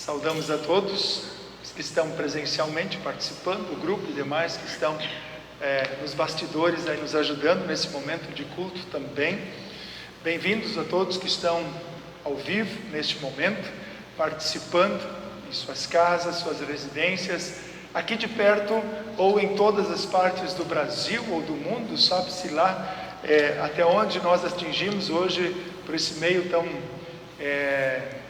Saudamos a todos os que estão presencialmente participando, o grupo e demais que estão nos bastidores aí nos ajudando nesse momento de culto também. Bem-vindos a todos que estão ao vivo neste momento, participando em suas casas, suas residências, aqui de perto ou em todas as partes do Brasil ou do mundo, sabe-se lá até onde nós atingimos hoje por esse meio tão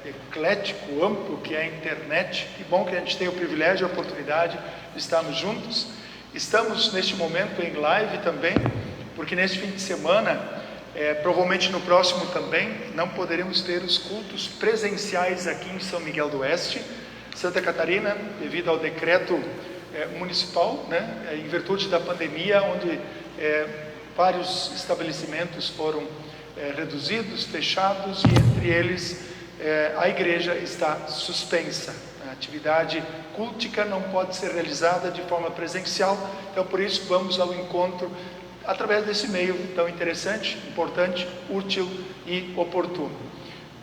eclético, amplo que é a internet. Que bom que a gente tem o privilégio e a oportunidade de estarmos juntos. Estamos neste momento em live também, porque neste fim de semana, provavelmente no próximo também, não poderemos ter os cultos presenciais aqui em São Miguel do Oeste, Santa Catarina, devido ao decreto municipal, né, em virtude da pandemia, onde vários estabelecimentos foram reduzidos, fechados, e entre eles a igreja está suspensa. A atividade cultica não pode ser realizada de forma presencial, então por isso vamos ao encontro através desse meio tão interessante, importante, útil e oportuno.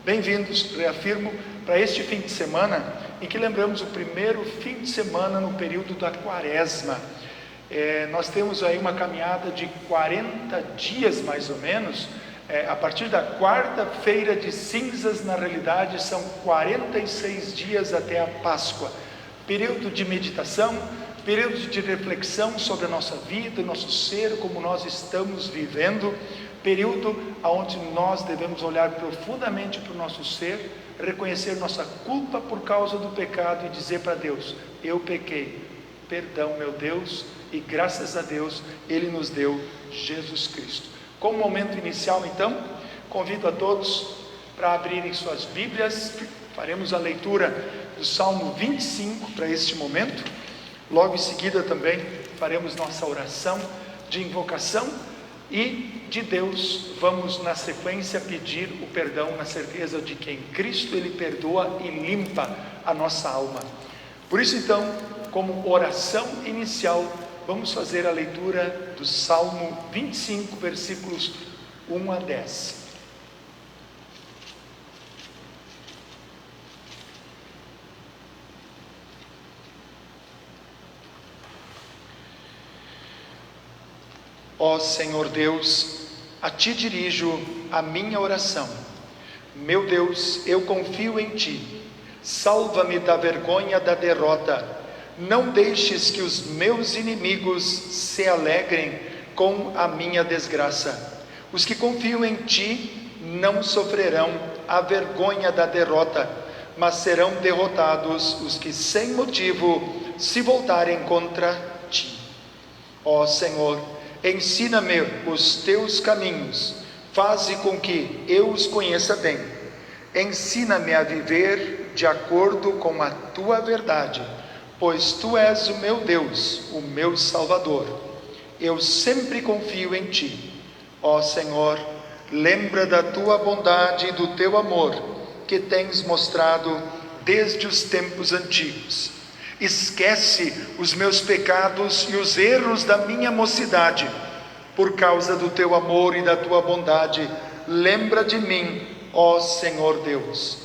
Bem-vindos, reafirmo, para este fim de semana, em que lembramos o primeiro fim de semana no período da Quaresma. Nós temos aí uma caminhada de 40 dias mais ou menos. A partir da quarta-feira de cinzas, na realidade são 46 dias até a Páscoa, período de meditação, período de reflexão sobre a nossa vida, nosso ser, como nós estamos vivendo, período onde nós devemos olhar profundamente para o nosso ser, reconhecer nossa culpa por causa do pecado e dizer para Deus: eu pequei, perdão meu Deus, e graças a Deus Ele nos deu Jesus Cristo. Como momento inicial, então, convido a todos para abrirem suas Bíblias. Faremos a leitura do Salmo 25 para este momento. Logo em seguida também faremos nossa oração de invocação e de Deus vamos na sequência pedir o perdão na certeza de que em Cristo Ele perdoa e limpa a nossa alma. Por isso então, como oração inicial, vamos fazer a leitura do Salmo 25, versículos 1 a 10. Ó Senhor Deus, a Ti dirijo a minha oração. Meu Deus, eu confio em Ti. Salva-me da vergonha da derrota. Não deixes que os meus inimigos se alegrem com a minha desgraça. Os que confiam em Ti não sofrerão a vergonha da derrota, mas serão derrotados os que sem motivo se voltarem contra Ti. Ó Senhor, ensina-me os Teus caminhos, faze com que eu os conheça bem. Ensina-me a viver de acordo com a Tua verdade, pois Tu és o meu Deus, o meu Salvador. Eu sempre confio em Ti. Ó Senhor, lembra da Tua bondade e do Teu amor, que tens mostrado desde os tempos antigos. Esquece os meus pecados e os erros da minha mocidade. Por causa do Teu amor e da Tua bondade, lembra de mim, ó Senhor Deus.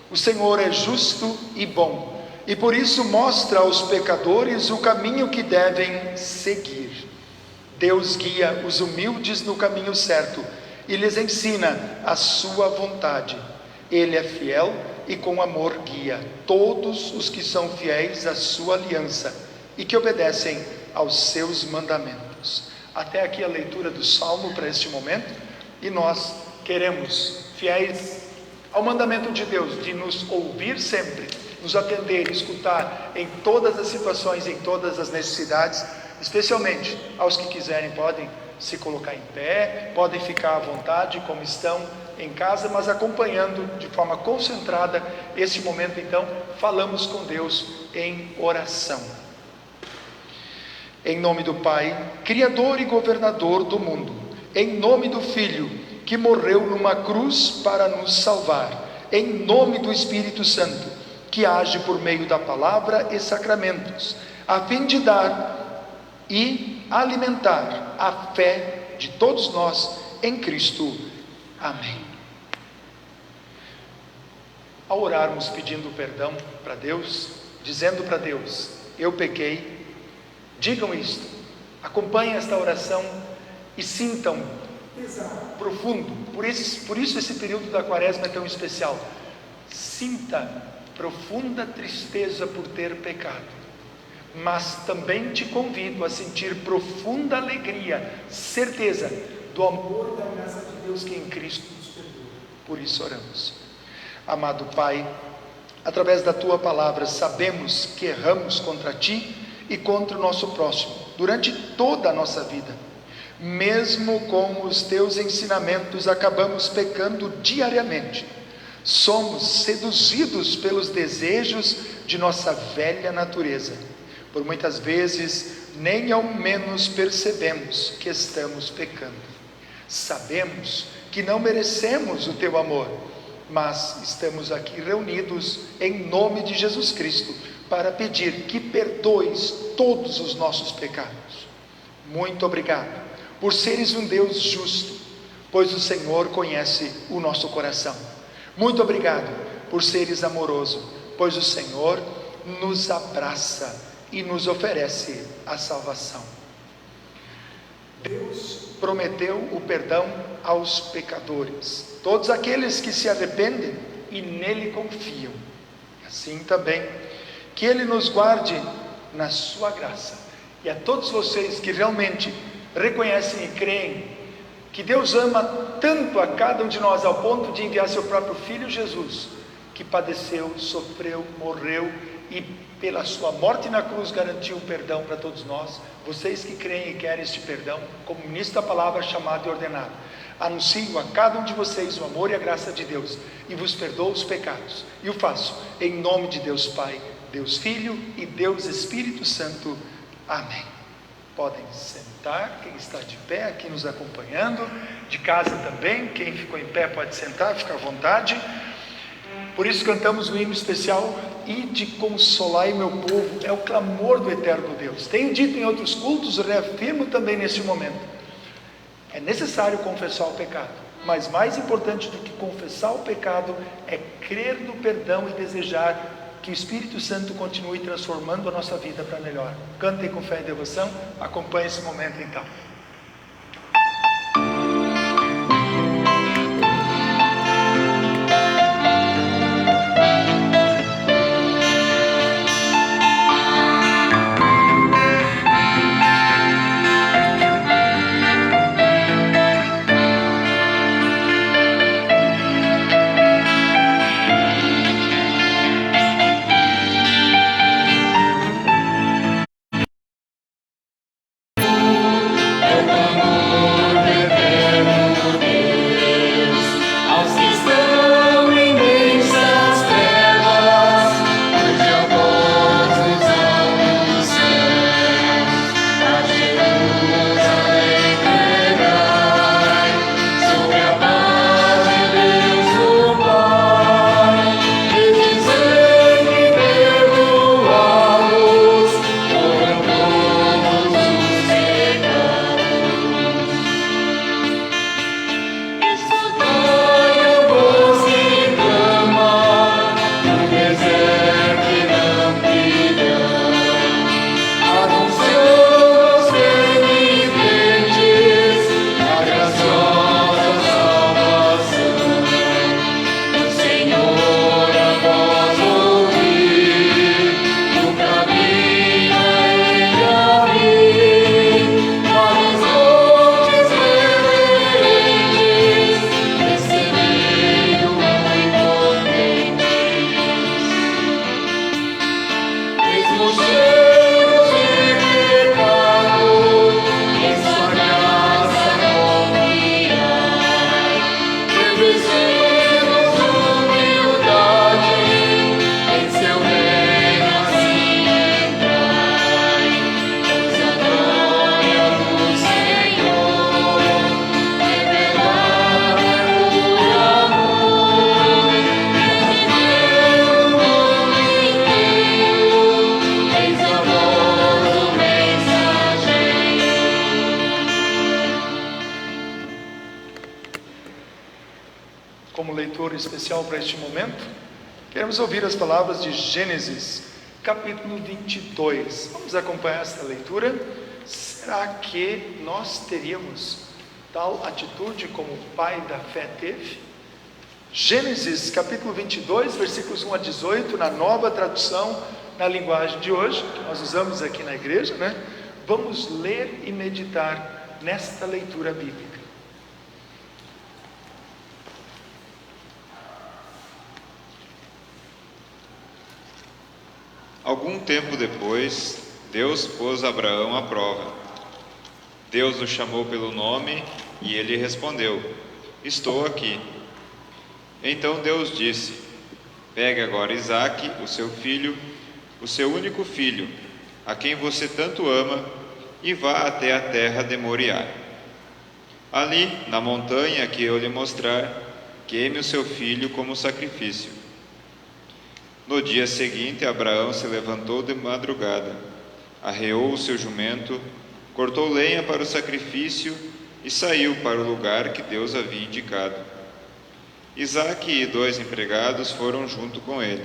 O Senhor é justo e bom, e por isso mostra aos pecadores o caminho que devem seguir. Deus guia os humildes no caminho certo e lhes ensina a sua vontade. Ele é fiel e com amor guia todos os que são fiéis à sua aliança e que obedecem aos seus mandamentos. Até aqui a leitura do Salmo para este momento, e nós queremos, fiéis ao mandamento de Deus, de nos ouvir sempre, nos atender, escutar em todas as situações, em todas as necessidades, especialmente aos que quiserem podem se colocar em pé, podem ficar à vontade como estão em casa, mas acompanhando de forma concentrada este momento. Então falamos com Deus em oração. Em nome do Pai, Criador e Governador do mundo, em nome do Filho, que morreu numa cruz para nos salvar, em nome do Espírito Santo, que age por meio da palavra e sacramentos, a fim de dar e alimentar a fé de todos nós em Cristo. Amém. ao orarmos pedindo perdão para Deus, dizendo para Deus: eu pequei, digam isto, acompanhem esta oração e sintam profundo, por isso esse período da quaresma é tão especial. Sinta profunda tristeza por ter pecado, mas também te convido a sentir profunda alegria, certeza do amor e da graça de Deus que em Cristo nos perdoa. Por isso oramos. Amado Pai, através da Tua palavra sabemos que erramos contra Ti e contra o nosso próximo durante toda a nossa vida. Mesmo com os Teus ensinamentos acabamos pecando diariamente. Somos seduzidos pelos desejos de nossa velha natureza. Por muitas vezes nem ao menos percebemos que estamos pecando. Sabemos que não merecemos o Teu amor, mas estamos aqui reunidos em nome de Jesus Cristo para pedir que perdoes todos os nossos pecados. Muito obrigado por seres um Deus justo, pois o Senhor conhece o nosso coração. Muito obrigado por seres amoroso, pois o Senhor nos abraça e nos oferece a salvação. Deus prometeu o perdão aos pecadores, todos aqueles que se arrependem e nele confiam. Assim também, que Ele nos guarde na sua graça. E a todos vocês que realmente reconhecem e creem que Deus ama tanto a cada um de nós, ao ponto de enviar seu próprio Filho Jesus, que padeceu, sofreu, morreu e pela sua morte na cruz garantiu o perdão para todos nós. Vocês que creem e querem este perdão, como ministro da palavra chamado e ordenado, anuncio a cada um de vocês o amor e a graça de Deus, e vos perdoo os pecados, e o faço em nome de Deus Pai, Deus Filho e Deus Espírito Santo. Amém. Podem sentar, quem está de pé aqui nos acompanhando, de casa também, quem ficou em pé pode sentar, fica à vontade. Por isso cantamos o hino especial, Ide consolai meu povo, é o clamor do eterno Deus. Tenho dito em outros cultos, reafirmo também neste momento, é necessário confessar o pecado, mas mais importante do que confessar o pecado é crer no perdão e desejar que o Espírito Santo continue transformando a nossa vida para melhor. Cantem com fé e devoção, acompanhe esse momento então. Como leitura especial para este momento, Queremos ouvir as palavras de Gênesis, capítulo 22. Vamos acompanhar esta leitura. Será que nós teríamos tal atitude como o pai da fé teve? Gênesis, capítulo 22, versículos 1 a 18, na nova tradução, na linguagem de hoje, que nós usamos aqui na igreja, né? Vamos ler e meditar nesta leitura bíblica. Algum tempo depois, Deus pôs Abraão à prova. Deus o chamou pelo nome e ele respondeu: Estou aqui. Então Deus disse: Pegue agora Isaque, o seu filho, o seu único filho, a quem você tanto ama, e vá até a terra de Moriá. Ali, na montanha que eu lhe mostrar, queime o seu filho como sacrifício. No dia seguinte, Abraão se levantou de madrugada, arreou o seu jumento, cortou lenha para o sacrifício e saiu para o lugar que Deus havia indicado. Isaque e 2 empregados foram junto com ele.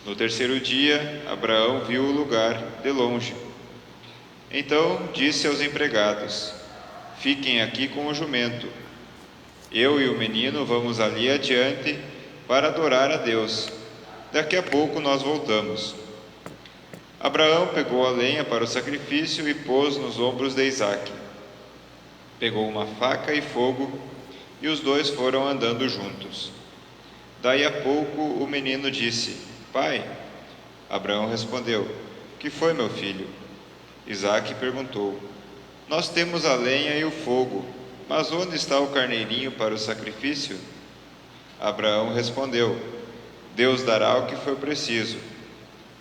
No terceiro dia, Abraão viu o lugar de longe. Então disse aos empregados: Fiquem aqui com o jumento. Eu e o menino vamos ali adiante para adorar a Deus. Daqui a pouco nós voltamos. Abraão pegou a lenha para o sacrifício e pôs nos ombros de Isaque. Pegou uma faca e fogo, e os dois foram andando juntos. Daí a pouco o menino disse: Pai. Abraão respondeu: Que foi, meu filho? Isaque perguntou: Nós temos a lenha e o fogo, mas onde está o carneirinho para o sacrifício? Abraão respondeu: Deus dará o que for preciso.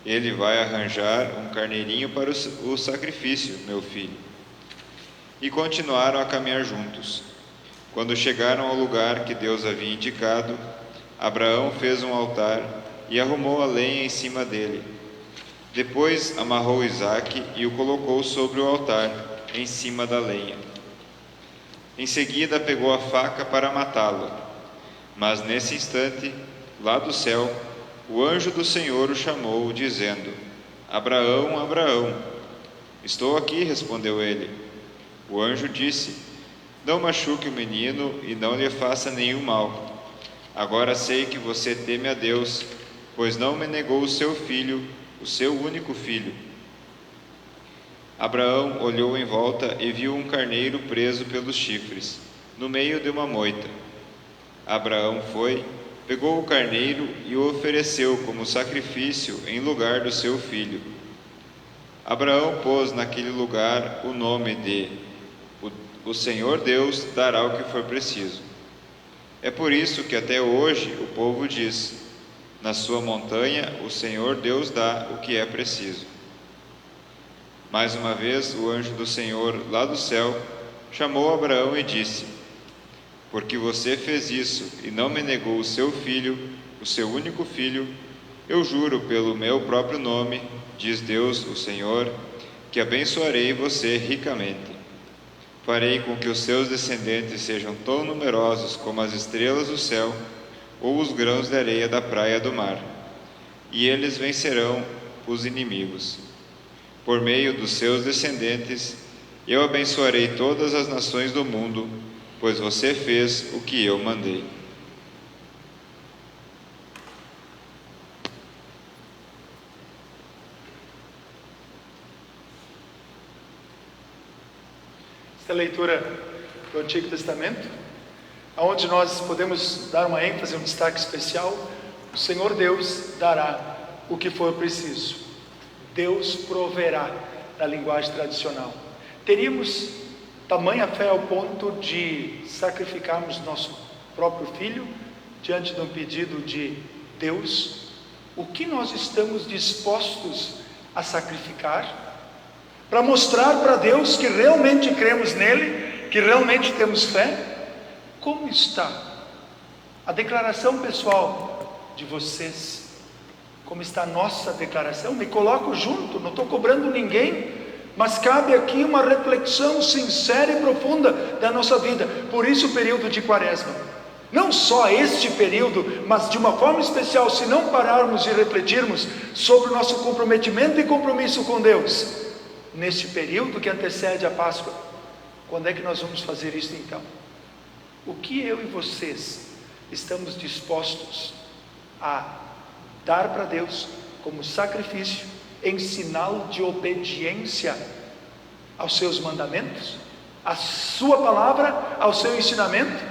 Ele vai arranjar um carneirinho para o sacrifício, meu filho. E continuaram a caminhar juntos. Quando chegaram ao lugar que Deus havia indicado, Abraão fez um altar e arrumou a lenha em cima dele. Depois amarrou Isaque e o colocou sobre o altar, em cima da lenha. Em seguida pegou a faca para matá-lo. Mas nesse instante, lá do céu, o anjo do Senhor o chamou, dizendo: Abraão, Abraão. Estou aqui, respondeu ele. O anjo disse: Não machuque o menino e não lhe faça nenhum mal. Agora sei que você teme a Deus, pois não me negou o seu filho, o seu único filho. Abraão olhou em volta e viu um carneiro preso pelos chifres, no meio de uma moita. Abraão foi, pegou o carneiro e o ofereceu como sacrifício em lugar do seu filho. Abraão pôs naquele lugar o nome de O Senhor Deus dará o que for preciso. É por isso que até hoje o povo diz: Na sua montanha o Senhor Deus dá o que é preciso. Mais uma vez o anjo do Senhor lá do céu chamou Abraão e disse: Porque você fez isso e não me negou o seu filho, o seu único filho, eu juro pelo meu próprio nome, diz Deus, o Senhor, que abençoarei você ricamente. Farei com que os seus descendentes sejam tão numerosos como as estrelas do céu ou os grãos de areia da praia do mar, e eles vencerão os inimigos. Por meio dos seus descendentes, eu abençoarei todas as nações do mundo, pois você fez o que eu mandei. Esta leitura do Antigo Testamento, onde nós podemos dar uma ênfase, um destaque especial: o Senhor Deus dará o que for preciso. Deus proverá, na linguagem tradicional. Teríamos tamanha fé ao ponto de sacrificarmos nosso próprio filho diante de um pedido de Deus? O que nós estamos dispostos a sacrificar para mostrar para Deus que realmente cremos nele, que realmente temos fé? Como está a declaração pessoal de vocês? Como está a nossa declaração? Me coloco junto, não estou cobrando ninguém, mas cabe aqui uma reflexão sincera e profunda da nossa vida. Por isso o período de Quaresma, Não só este período, mas de uma forma especial, se não pararmos e refletirmos sobre o nosso comprometimento e compromisso com Deus, neste período que antecede a Páscoa. Quando é que nós vamos fazer isso então? O que eu e vocês estamos dispostos a dar para Deus como sacrifício, em sinal de obediência aos seus mandamentos, à sua palavra, ao seu ensinamento?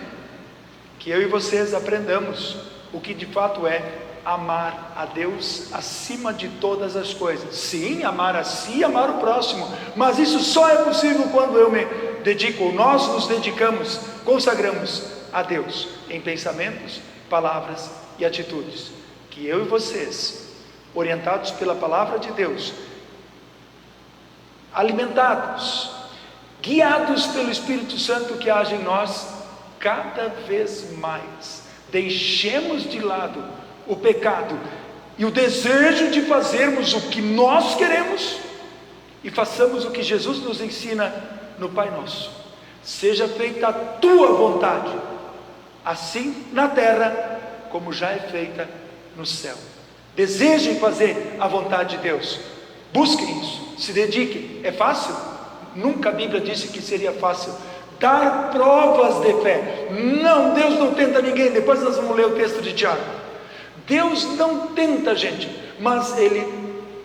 Que eu e vocês aprendamos o que de fato é amar a Deus acima de todas as coisas. Sim, amar a si e amar o próximo, mas isso só é possível quando eu me dedico, ou nós nos dedicamos, consagramos a Deus em pensamentos, palavras e atitudes. Que eu e vocês, orientados pela palavra de Deus, alimentados, guiados pelo Espírito Santo que age em nós, cada vez mais deixemos de lado o pecado e o desejo de fazermos o que nós queremos e façamos o que Jesus nos ensina no Pai Nosso. Seja feita a tua vontade, assim na terra como já é feita no céu. Desejem fazer a vontade de Deus, busquem isso, se dediquem. É fácil? Nunca a Bíblia disse que seria fácil dar provas de fé. Não, Deus não tenta ninguém. Depois nós vamos ler o texto de Tiago. Deus não tenta a gente, mas Ele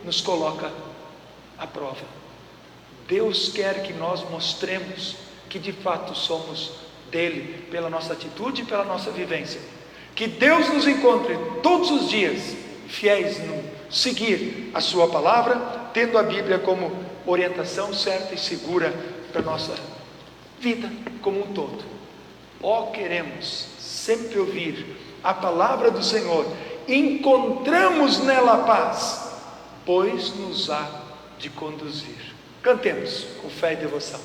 nos coloca à prova. Deus quer que nós mostremos que de fato somos dele, pela nossa atitude e pela nossa vivência. Que Deus nos encontre todos os dias fiéis no seguir a sua palavra, tendo a Bíblia como orientação certa e segura para a nossa vida como um todo. Queremos sempre ouvir a palavra do Senhor, encontramos nela a paz, pois nos há de conduzir. Cantemos com fé e devoção.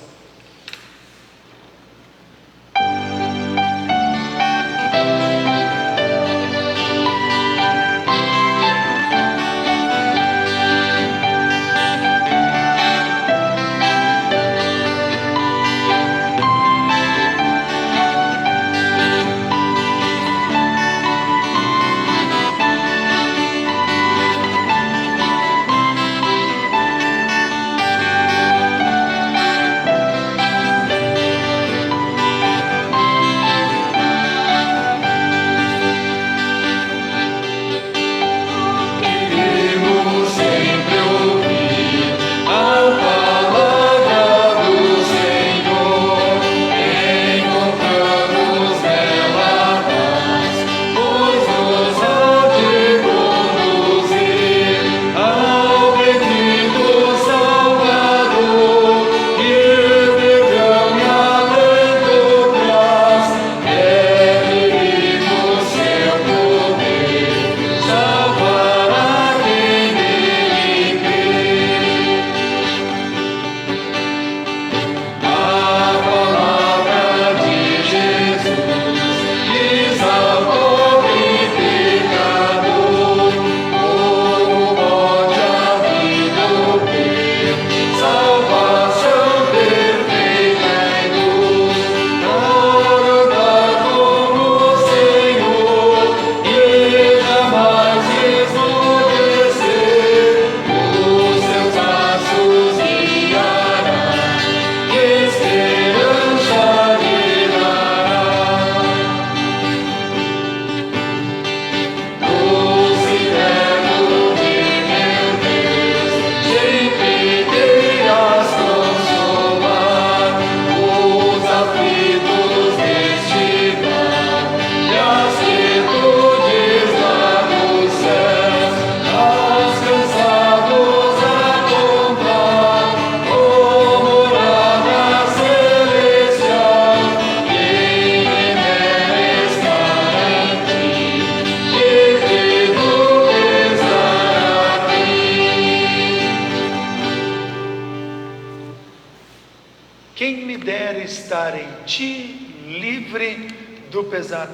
Quem me dera estar em ti, livre do pesar.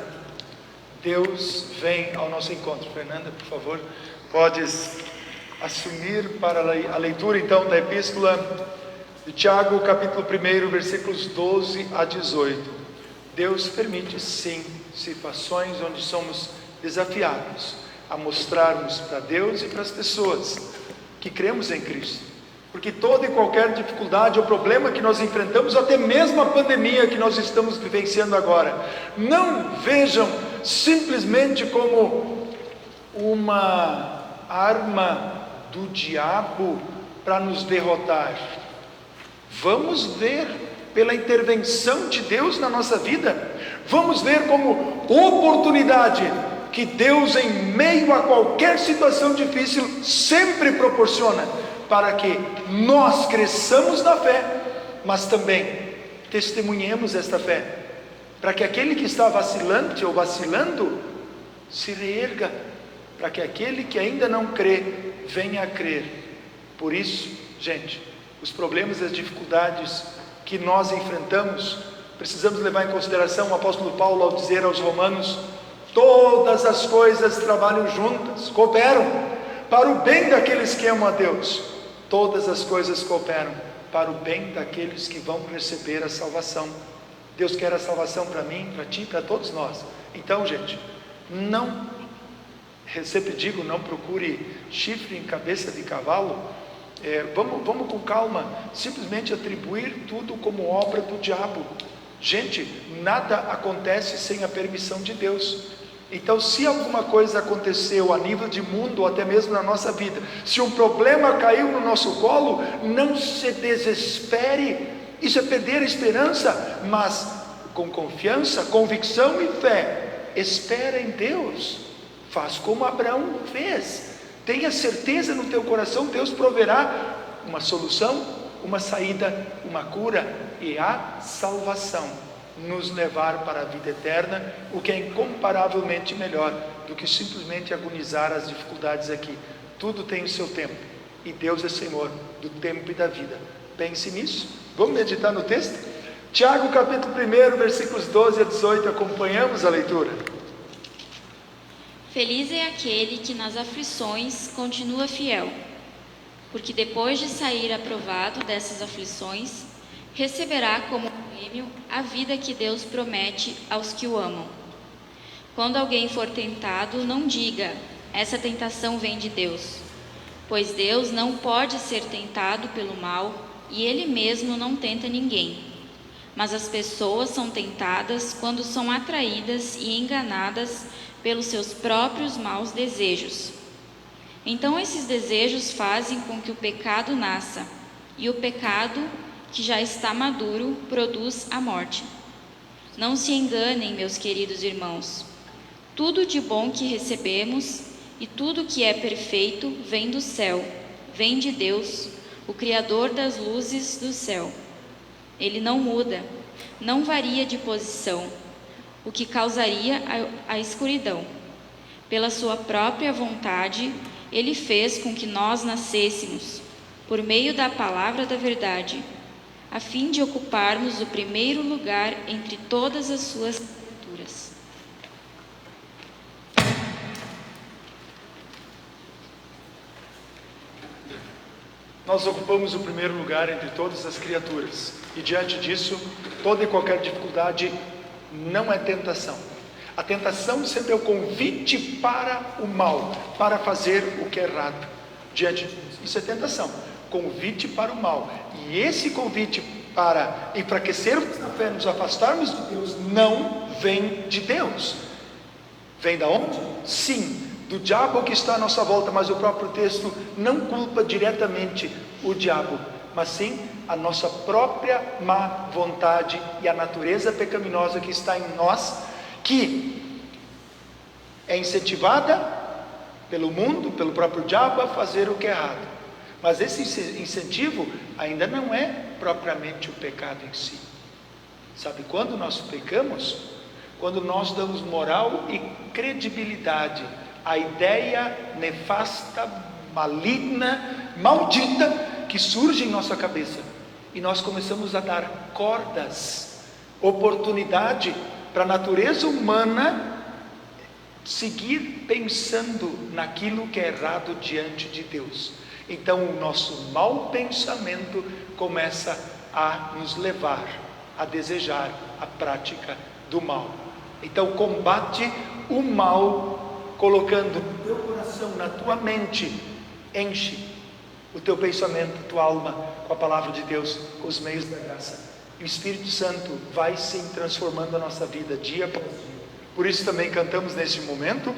Deus vem ao nosso encontro. Fernanda, por favor, podes assumir para a leitura então da epístola de Tiago, capítulo 1, versículos 12 a 18. Deus permite sim situações onde somos desafiados a mostrarmos para Deus e para as pessoas que cremos em Cristo. Porque toda e qualquer dificuldade ou problema que nós enfrentamos, até mesmo a pandemia que nós estamos vivenciando agora, não vejam simplesmente como uma arma do diabo para nos derrotar. Vamos ver pela intervenção de Deus na nossa vida, vamos ver como oportunidade que Deus, em meio a qualquer situação difícil, sempre proporciona para que nós cresçamos na fé, mas também testemunhemos esta fé, para que aquele que está vacilante ou vacilando se reerga, para que aquele que ainda não crê venha a crer. Por isso, gente, os problemas e as dificuldades que nós enfrentamos, precisamos levar em consideração o apóstolo Paulo ao dizer aos romanos: todas as coisas trabalham juntas, cooperam para o bem daqueles que amam a Deus. Todas as coisas cooperam para o bem daqueles que vão receber a salvação. Deus quer a salvação para mim, para ti, para todos nós. Então, gente, eu sempre digo, não procure chifre em cabeça de cavalo. Vamos com calma, simplesmente atribuir tudo como obra do diabo. Gente, nada acontece sem a permissão de Deus. Então, se alguma coisa aconteceu a nível de mundo, ou até mesmo na nossa vida, se um problema caiu no nosso colo, não se desespere. Isso é perder a esperança, mas com confiança, convicção e fé, espera em Deus. Faz como Abraão fez. Tenha certeza no teu coração, Deus proverá uma solução, uma saída, uma cura e a salvação, nos levar para a vida eterna, o que é incomparavelmente melhor do que simplesmente agonizar as dificuldades aqui. Tudo tem o seu tempo, e Deus é Senhor do tempo e da vida. Pense nisso. Vamos meditar no texto? Tiago capítulo 1, versículos 12 a 18, acompanhamos a leitura. Feliz é aquele que nas aflições continua fiel, porque depois de sair aprovado dessas aflições, receberá como prêmio a vida que Deus promete aos que o amam. Quando alguém for tentado, não diga: essa tentação vem de Deus, pois Deus não pode ser tentado pelo mal e Ele mesmo não tenta ninguém. Mas as pessoas são tentadas quando são atraídas e enganadas pelos seus próprios maus desejos. Então esses desejos fazem com que o pecado nasça, e o pecado, que já está maduro, produz a morte. Não se enganem, meus queridos irmãos. Tudo de bom que recebemos e tudo que é perfeito vem do céu, vem de Deus, o Criador das luzes do céu. Ele não muda, não varia de posição, o que causaria a escuridão. Pela sua própria vontade, Ele fez com que nós nascêssemos, por meio da palavra da verdade, a fim de ocuparmos o primeiro lugar entre todas as suas criaturas. Nós ocupamos o primeiro lugar entre todas as criaturas, e diante disso, toda e qualquer dificuldade não é tentação. A tentação sempre é o convite para o mal, para fazer o que é errado. Diante disso, isso é tentação, convite para o mal. E esse convite para enfraquecermos na fé, nos afastarmos de Deus, não vem de Deus. Vem da onde? Sim, do diabo que está à nossa volta, mas o próprio texto não culpa diretamente o diabo, mas sim a nossa própria má vontade e a natureza pecaminosa que está em nós, que é incentivada pelo mundo, pelo próprio diabo a fazer o que é errado. Mas esse incentivo ainda não é propriamente o pecado em si. Sabe quando nós pecamos? Quando nós damos moral e credibilidade à ideia nefasta, maligna, maldita que surge em nossa cabeça, e nós começamos a dar cordas, oportunidade para a natureza humana seguir pensando naquilo que é errado diante de Deus. Então o nosso mau pensamento começa a nos levar a desejar a prática do mal. Então combate o mal, colocando no teu coração, na tua mente, enche o teu pensamento, a tua alma, com a palavra de Deus, com os meios da graça. E o Espírito Santo vai sim transformando a nossa vida dia após dia. Por isso também cantamos neste momento: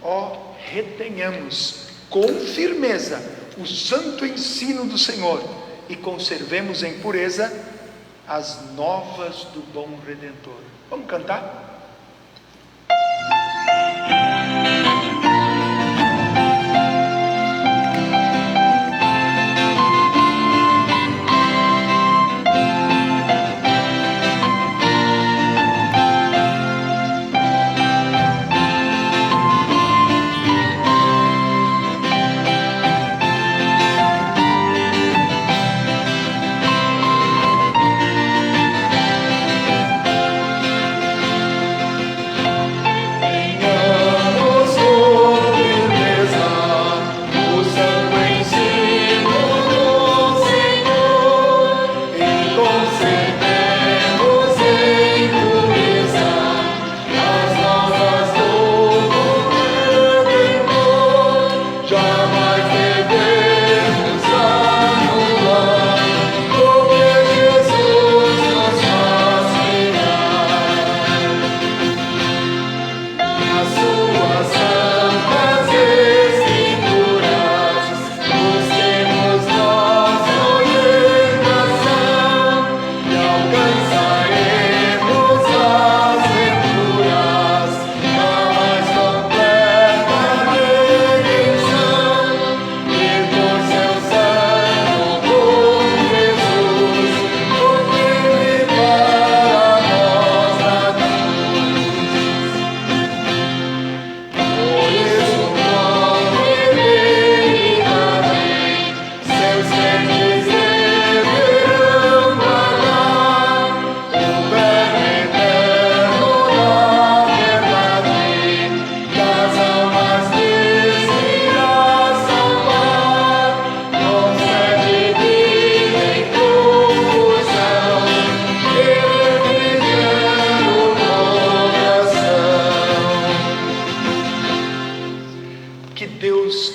ó, retenhamos com firmeza o santo ensino do Senhor e conservemos em pureza as novas do bom Redentor. Vamos cantar?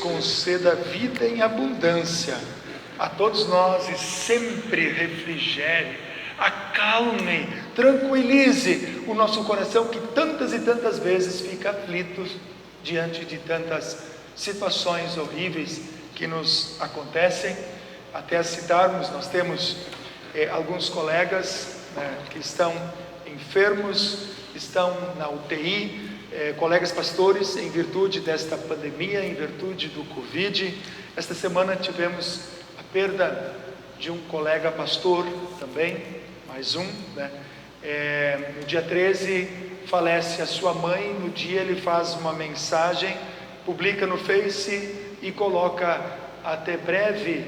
Conceda vida em abundância a todos nós e sempre refrigere, acalme, tranquilize o nosso coração que tantas e tantas vezes fica aflito diante de tantas situações horríveis que nos acontecem. Até a citarmos, nós temos alguns colegas que estão enfermos, estão na UTI, colegas pastores, em virtude desta pandemia, em virtude do Covid. Esta semana tivemos a perda de um colega pastor também, mais um, no dia 13 falece a sua mãe. No dia ele faz uma mensagem, publica no Face e coloca até breve,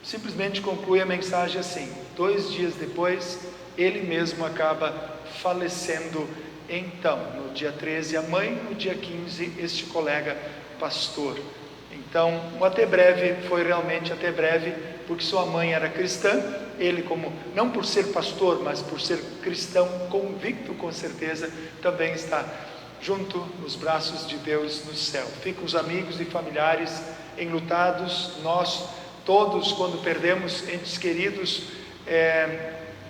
simplesmente conclui a mensagem assim: 2 dias depois ele mesmo acaba falecendo. Então, no dia 13 a mãe, no dia 15 este colega pastor. Então, o até breve foi realmente até breve, porque sua mãe era cristã, ele, como não por ser pastor, mas por ser cristão convicto, com certeza, também está junto nos braços de Deus no céu. Ficam os amigos e familiares enlutados. Nós todos, quando perdemos entes queridos,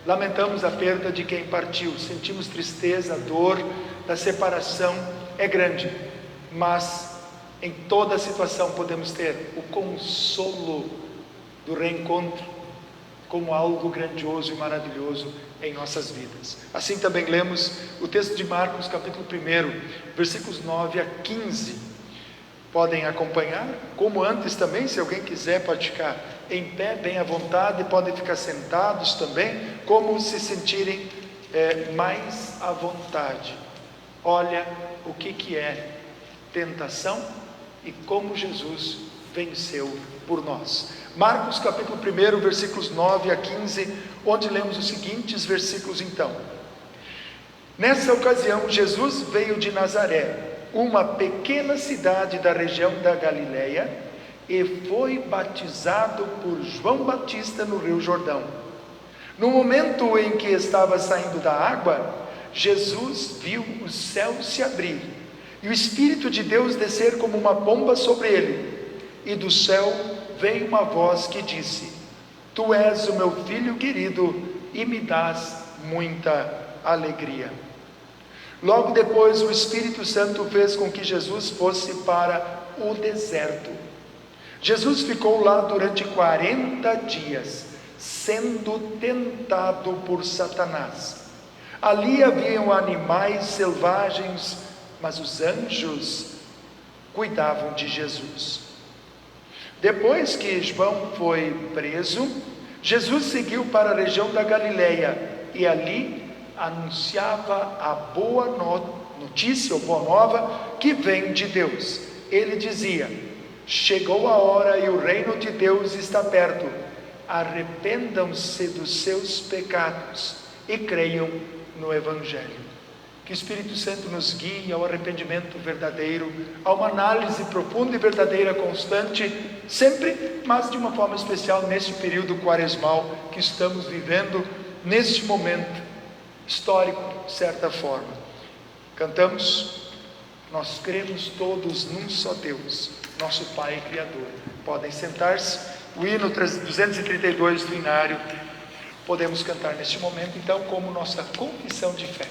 lamentamos a perda de quem partiu, sentimos tristeza, a dor da separação é grande, mas em toda situação podemos ter o consolo do reencontro como algo grandioso e maravilhoso em nossas vidas. Assim também lemos o texto de Marcos, capítulo 1, versículos 9 a 15. Podem acompanhar, como antes também, se alguém quiser pode ficar em pé, bem à vontade, podem ficar sentados também, como se sentirem mais à vontade. Olha o que é tentação e como Jesus venceu por nós. Marcos capítulo 1, versículos 9 a 15, onde lemos os seguintes versículos então. Nessa ocasião, Jesus veio de Nazaré, uma pequena cidade da região da Galileia, e foi batizado por João Batista no Rio Jordão. No momento em que estava saindo da água, Jesus viu o céu se abrir e o Espírito de Deus descer como uma pomba sobre ele. E do céu veio uma voz que disse: Tu és o meu filho querido e me dás muita alegria. Logo depois, o Espírito Santo fez com que Jesus fosse para o deserto. Jesus ficou lá durante 40 dias, sendo tentado por Satanás. Ali haviam animais selvagens, mas os anjos cuidavam de Jesus. Depois que João foi preso, Jesus seguiu para a região da Galileia e ali anunciava a boa notícia, ou boa nova, que vem de Deus. Ele dizia: chegou a hora e o reino de Deus está perto. Arrependam-se dos seus pecados e creiam no Evangelho. Que o Espírito Santo nos guie ao arrependimento verdadeiro, a uma análise profunda e verdadeira constante, sempre, mas de uma forma especial neste período quaresmal que estamos vivendo, neste momento histórico, de certa forma. Cantamos: nós cremos todos num só Deus, nosso Pai Criador. Podem sentar-se. O hino 232 do Inário podemos cantar neste momento, então, como nossa confissão de fé.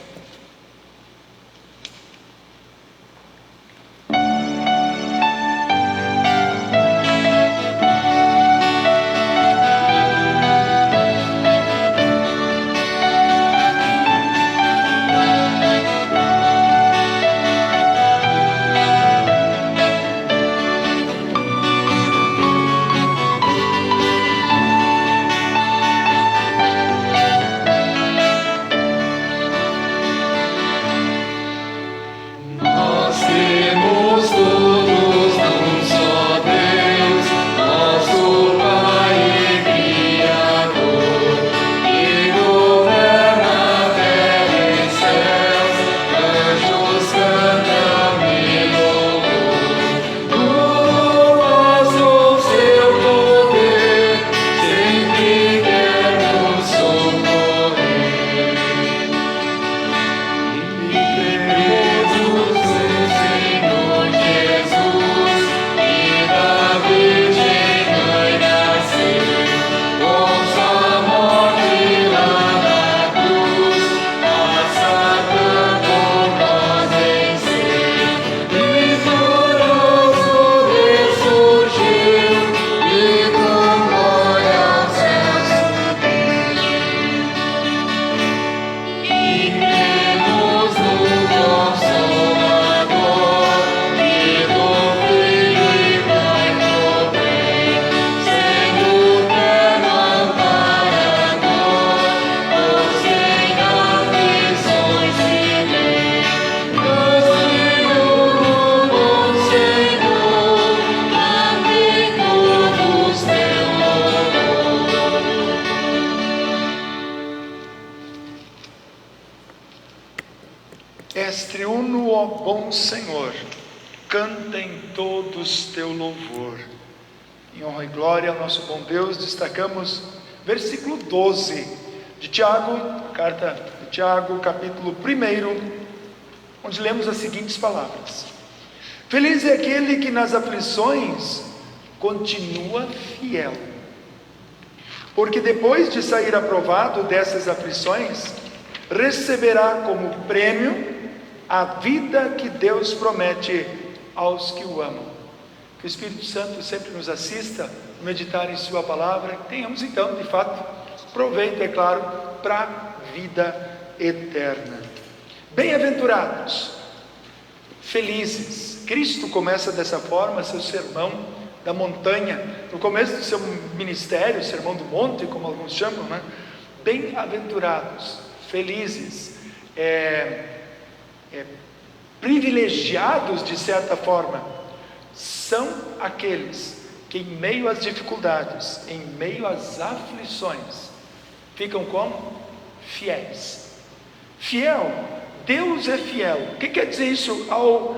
És triuno, ó bom Senhor, cantem todos teu louvor. Em honra e glória ao nosso bom Deus, destacamos versículo 12 de Tiago, carta de Tiago, capítulo 1, onde lemos as seguintes palavras: Feliz é aquele que nas aflições continua fiel, porque depois de sair aprovado dessas aflições, receberá como prêmio a vida que Deus promete aos que o amam. Que o Espírito Santo sempre nos assista a meditar em sua palavra, que tenhamos então, de fato, proveito, é claro, para a vida eterna. Bem-aventurados, felizes. Cristo começa dessa forma seu sermão da montanha, no começo do seu ministério, o sermão do monte, como alguns chamam, né? Bem-aventurados, felizes, privilegiados de certa forma, são aqueles que em meio às dificuldades, em meio às aflições, ficam como? Fiéis. Fiel, Deus é fiel. O que quer dizer isso ao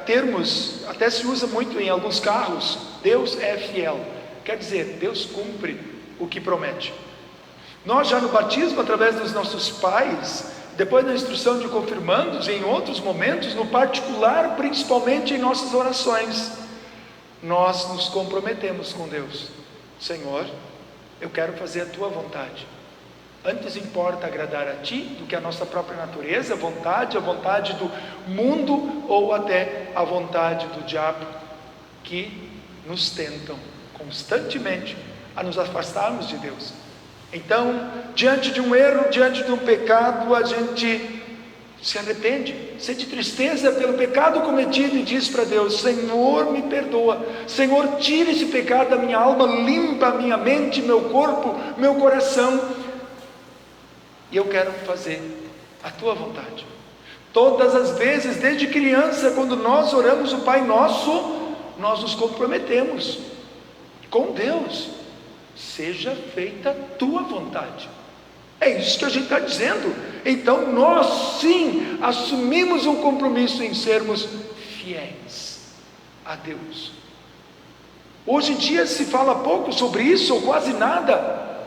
termos, até se usa muito em alguns carros, Deus é fiel, quer dizer, Deus cumpre o que promete. Nós já no batismo, através dos nossos pais, depois da instrução de confirmandos, em outros momentos, no particular, principalmente em nossas orações, nós nos comprometemos com Deus. Senhor, eu quero fazer a tua vontade. Antes importa agradar a ti do que a nossa própria natureza, a vontade do mundo ou até a vontade do diabo, que nos tentam constantemente a nos afastarmos de Deus. Então, diante de um erro, diante de um pecado, a gente se arrepende, sente tristeza pelo pecado cometido e diz para Deus: Senhor, me perdoa, Senhor, tira esse pecado da minha alma, limpa a minha mente, meu corpo, meu coração, e eu quero fazer a tua vontade. Todas as vezes, desde criança, quando nós oramos o Pai Nosso, nós nos comprometemos com Deus: seja feita a tua vontade. É isso que a gente está dizendo. Então nós sim assumimos um compromisso em sermos fiéis a Deus. Hoje em dia se fala pouco sobre isso, ou quase nada.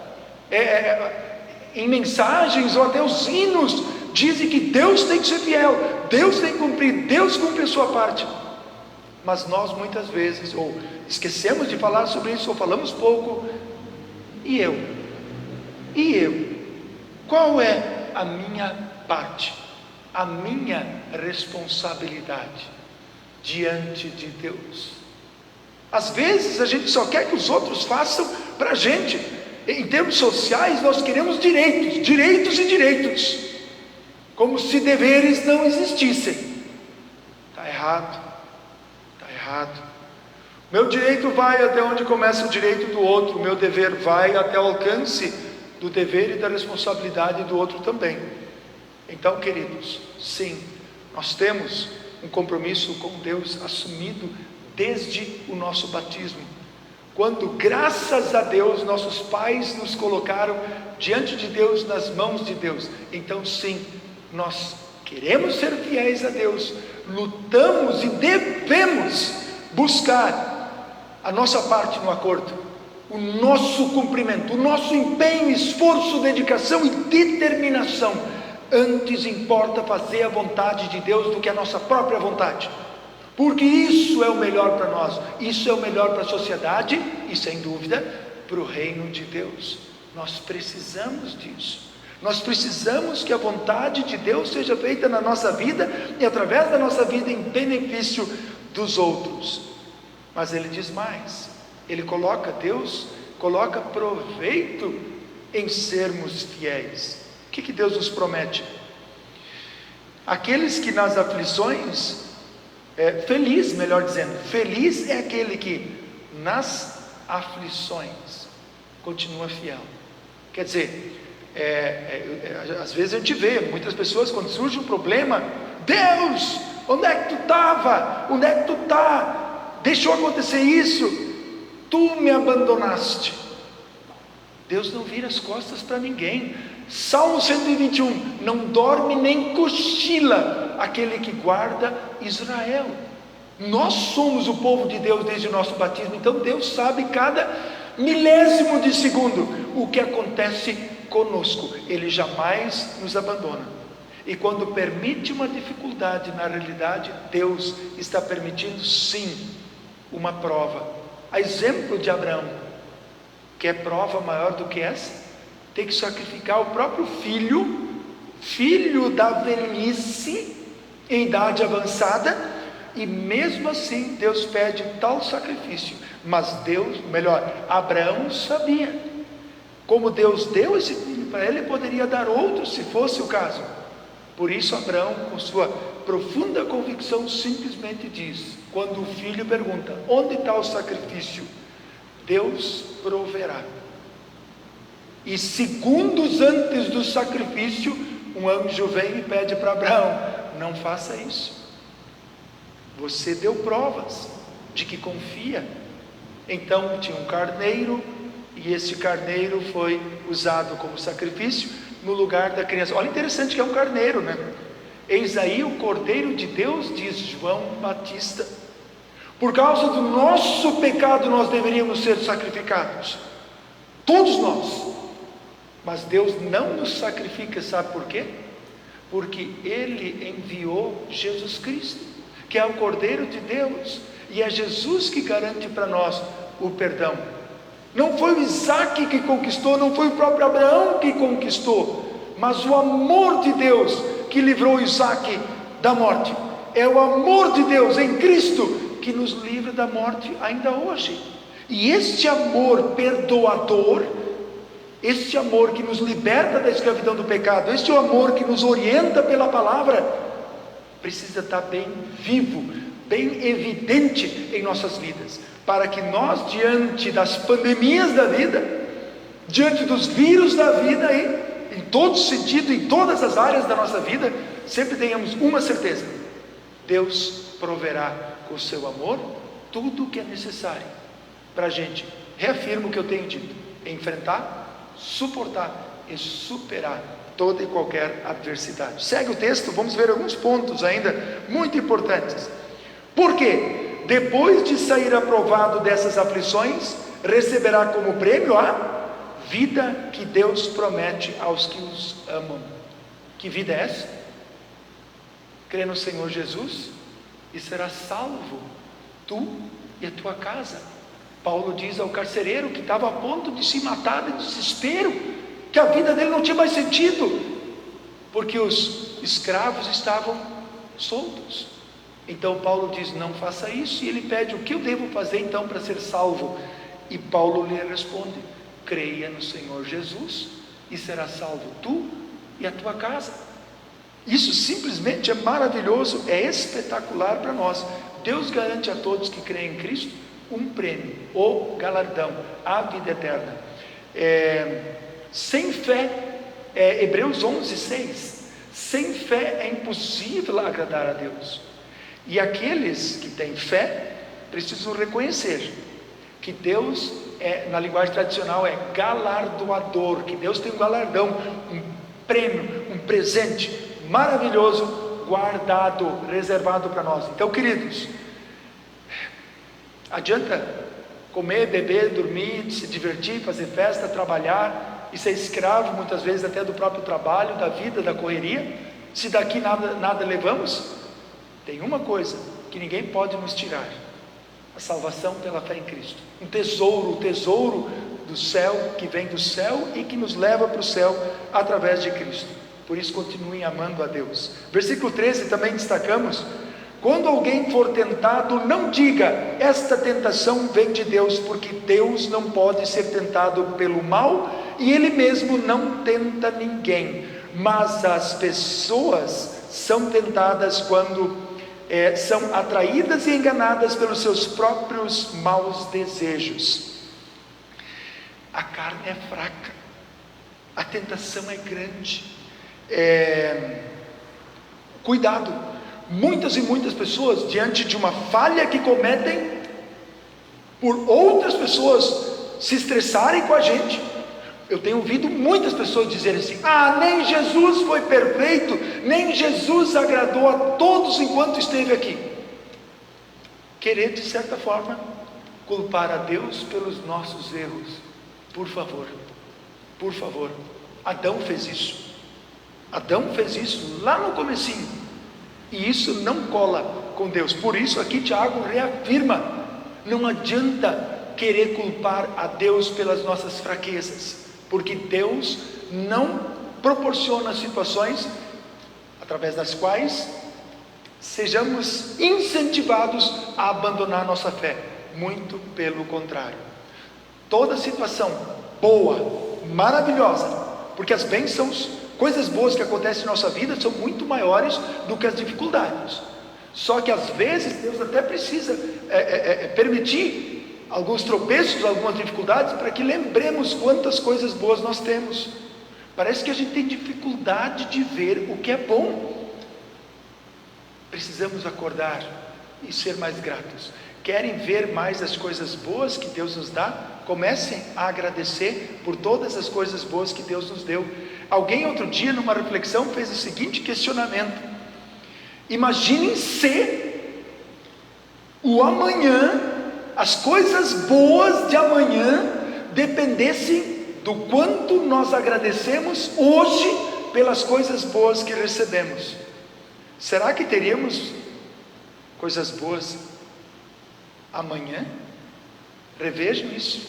Em mensagens ou até os hinos dizem que Deus tem que ser fiel, Deus tem que cumprir, Deus cumpre a sua parte. Mas nós muitas vezes ou esquecemos de falar sobre isso, ou falamos pouco. E eu? Qual é a minha parte, a minha responsabilidade diante de Deus? Às vezes a gente só quer que os outros façam para a gente. Em termos sociais, nós queremos direitos, como se deveres não existissem. Está errado. Meu direito vai até onde começa o direito do outro, o meu dever vai até o alcance do dever e da responsabilidade do outro também. Então, queridos, sim, nós temos um compromisso com Deus assumido desde o nosso batismo, quando, graças a Deus, nossos pais nos colocaram diante de Deus, nas mãos de Deus. Então sim, nós queremos ser fiéis a Deus, lutamos e devemos buscar a nossa parte no acordo, o nosso cumprimento, o nosso empenho, esforço, dedicação e determinação. Antes importa fazer a vontade de Deus do que a nossa própria vontade, porque isso é o melhor para nós, isso é o melhor para a sociedade e, sem dúvida, para o reino de Deus. Nós precisamos disso. Nós precisamos que a vontade de Deus seja feita na nossa vida e através da nossa vida em benefício dos outros. Mas ele diz mais, Deus coloca proveito em sermos fiéis. O que Deus nos promete? Aqueles que nas aflições, feliz é aquele que nas aflições continua fiel. Quer dizer, às vezes a gente vê muitas pessoas, quando surge um problema: Deus, onde é que tu estava? Onde é que tu está? Deixou acontecer isso, tu me abandonaste. Deus não vira as costas para ninguém. Salmo 121, não dorme nem cochila aquele que guarda Israel. Nós somos o povo de Deus desde o nosso batismo, então Deus sabe cada milésimo de segundo o que acontece conosco. Ele jamais nos abandona. E quando permite uma dificuldade, na realidade Deus está permitindo sim uma prova. A exemplo de Abraão, que é prova maior do que essa, tem que sacrificar o próprio filho da velhice, em idade avançada, e mesmo assim Deus pede tal sacrifício. Mas Abraão sabia, como Deus deu esse filho para ele, poderia dar outro se fosse o caso. Por isso Abraão, com sua profunda convicção, simplesmente diz, quando o filho pergunta: onde está o sacrifício? Deus proverá. E segundos antes do sacrifício, um anjo vem e pede para Abraão: não faça isso. Você deu provas de que confia. Então tinha um carneiro, e esse carneiro foi usado como sacrifício no lugar da criança. Olha, interessante que é um carneiro, né? Eis aí o Cordeiro de Deus, diz João Batista. Por causa do nosso pecado nós deveríamos ser sacrificados, todos nós. Mas Deus não nos sacrifica, sabe por quê? Porque Ele enviou Jesus Cristo, que é o Cordeiro de Deus, e é Jesus que garante para nós o perdão. Não foi o Isaac que conquistou, não foi o próprio Abraão que conquistou, mas o amor de Deus que livrou Isaac da morte. É o amor de Deus em Cristo que nos livra da morte ainda hoje. E este amor perdoador, este amor que nos liberta da escravidão do pecado, este amor que nos orienta pela palavra, precisa estar bem vivo, bem evidente em nossas vidas, para que nós, diante das pandemias da vida, diante dos vírus da vida, em todo sentido, em todas as áreas da nossa vida, sempre tenhamos uma certeza: Deus proverá com o seu amor tudo o que é necessário para a gente, reafirmo o que eu tenho dito, enfrentar, suportar e superar toda e qualquer adversidade. Segue o texto, vamos ver alguns pontos ainda muito importantes. Por quê? Depois de sair aprovado dessas aflições, receberá como prêmio a vida que Deus promete aos que os amam. Que vida é essa? Crê no Senhor Jesus e serás salvo, tu e a tua casa. Paulo diz ao carcereiro que estava a ponto de se matar de desespero, que a vida dele não tinha mais sentido, porque os escravos estavam soltos. Então Paulo diz: não faça isso, e ele pede: o que eu devo fazer então para ser salvo? E Paulo lhe responde: creia no Senhor Jesus e serás salvo tu e a tua casa. Isso simplesmente é maravilhoso, é espetacular para nós. Deus garante a todos que creem em Cristo um prêmio, o galardão, a vida eterna. Sem fé, Hebreus 11:6, sem fé é impossível agradar a Deus. E aqueles que têm fé precisam reconhecer que Deus, na linguagem tradicional, é galardoador, que Deus tem um galardão, um prêmio, um presente maravilhoso, guardado, reservado para nós. Então, queridos, adianta comer, beber, dormir, se divertir, fazer festa, trabalhar e ser escravo muitas vezes até do próprio trabalho, da vida, da correria, se daqui nada levamos? Tem uma coisa que ninguém pode nos tirar: a salvação pela fé em Cristo. Um tesouro, o tesouro do céu, que vem do céu e que nos leva para o céu através de Cristo. Por isso continuem amando a Deus. Versículo 13 também destacamos: quando alguém for tentado, não diga, esta tentação vem de Deus, porque Deus não pode ser tentado pelo mal, e Ele mesmo não tenta ninguém. Mas as pessoas são tentadas quando são atraídas e enganadas pelos seus próprios maus desejos. A carne é fraca, a tentação é grande. Cuidado, muitas e muitas pessoas, diante de uma falha que cometem, por outras pessoas se estressarem com a gente. Eu tenho ouvido muitas pessoas dizerem assim: nem Jesus foi perfeito, nem Jesus agradou a todos enquanto esteve aqui. Querer, de certa forma, culpar a Deus pelos nossos erros. Por favor, Adão fez isso. Adão fez isso lá no comecinho, e isso não cola com Deus. Por isso aqui Tiago reafirma: não adianta querer culpar a Deus pelas nossas fraquezas, porque Deus não proporciona situações através das quais sejamos incentivados a abandonar nossa fé. Muito pelo contrário. Toda situação boa, maravilhosa, porque as bênçãos, coisas boas que acontecem em nossa vida são muito maiores do que as dificuldades. Só que às vezes Deus até precisa permitir alguns tropeços, algumas dificuldades, para que lembremos quantas coisas boas nós temos. Parece que a gente tem dificuldade de ver o que é bom. Precisamos acordar e ser mais gratos. Querem ver mais as coisas boas que Deus nos dá? Comecem a agradecer por todas as coisas boas que Deus nos deu. Alguém outro dia, numa reflexão, fez o seguinte questionamento: imaginem se o amanhã, as coisas boas de amanhã, dependessem do quanto nós agradecemos hoje pelas coisas boas que recebemos. Será que teríamos coisas boas amanhã? Revejam isso.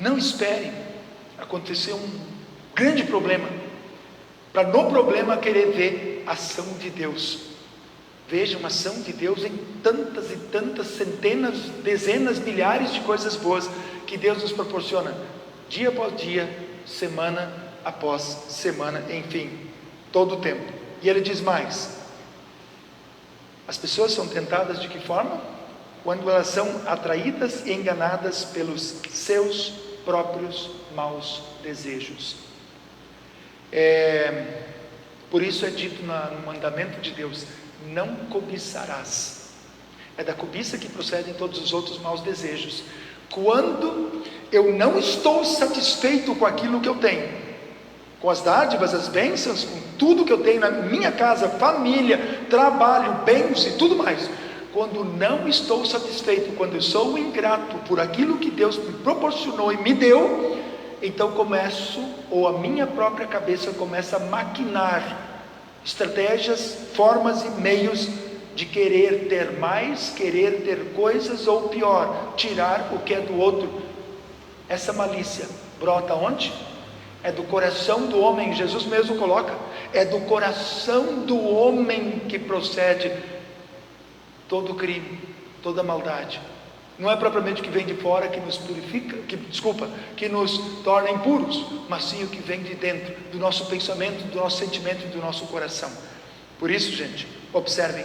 Não esperem acontecer um grande problema, para no problema querer ver a ação de Deus. Vejam a ação de Deus em tantas e tantas centenas, dezenas, milhares de coisas boas que Deus nos proporciona, dia após dia, semana após semana, enfim, todo o tempo. E ele diz mais: as pessoas são tentadas de que forma? Quando elas são atraídas e enganadas pelos seus próprios maus desejos. Por isso é dito no mandamento de Deus: não cobiçarás. É da cobiça que procedem todos os outros maus desejos. Quando eu não estou satisfeito com aquilo que eu tenho, com as dádivas, as bênçãos, com tudo que eu tenho na minha casa, família, trabalho, bens e tudo mais, quando não estou satisfeito, quando eu sou ingrato por aquilo que Deus me proporcionou e me deu, então começo, ou a minha própria cabeça começa a maquinar estratégias, formas e meios de querer ter mais, querer ter coisas, ou pior, tirar o que é do outro. Essa malícia brota onde? É do coração do homem. Jesus mesmo coloca: é do coração do homem que procede todo crime, toda maldade. Não é propriamente o que vem de fora que nos purifica, que nos torna impuros, mas sim o que vem de dentro, do nosso pensamento, do nosso sentimento e do nosso coração. Por isso, gente, observem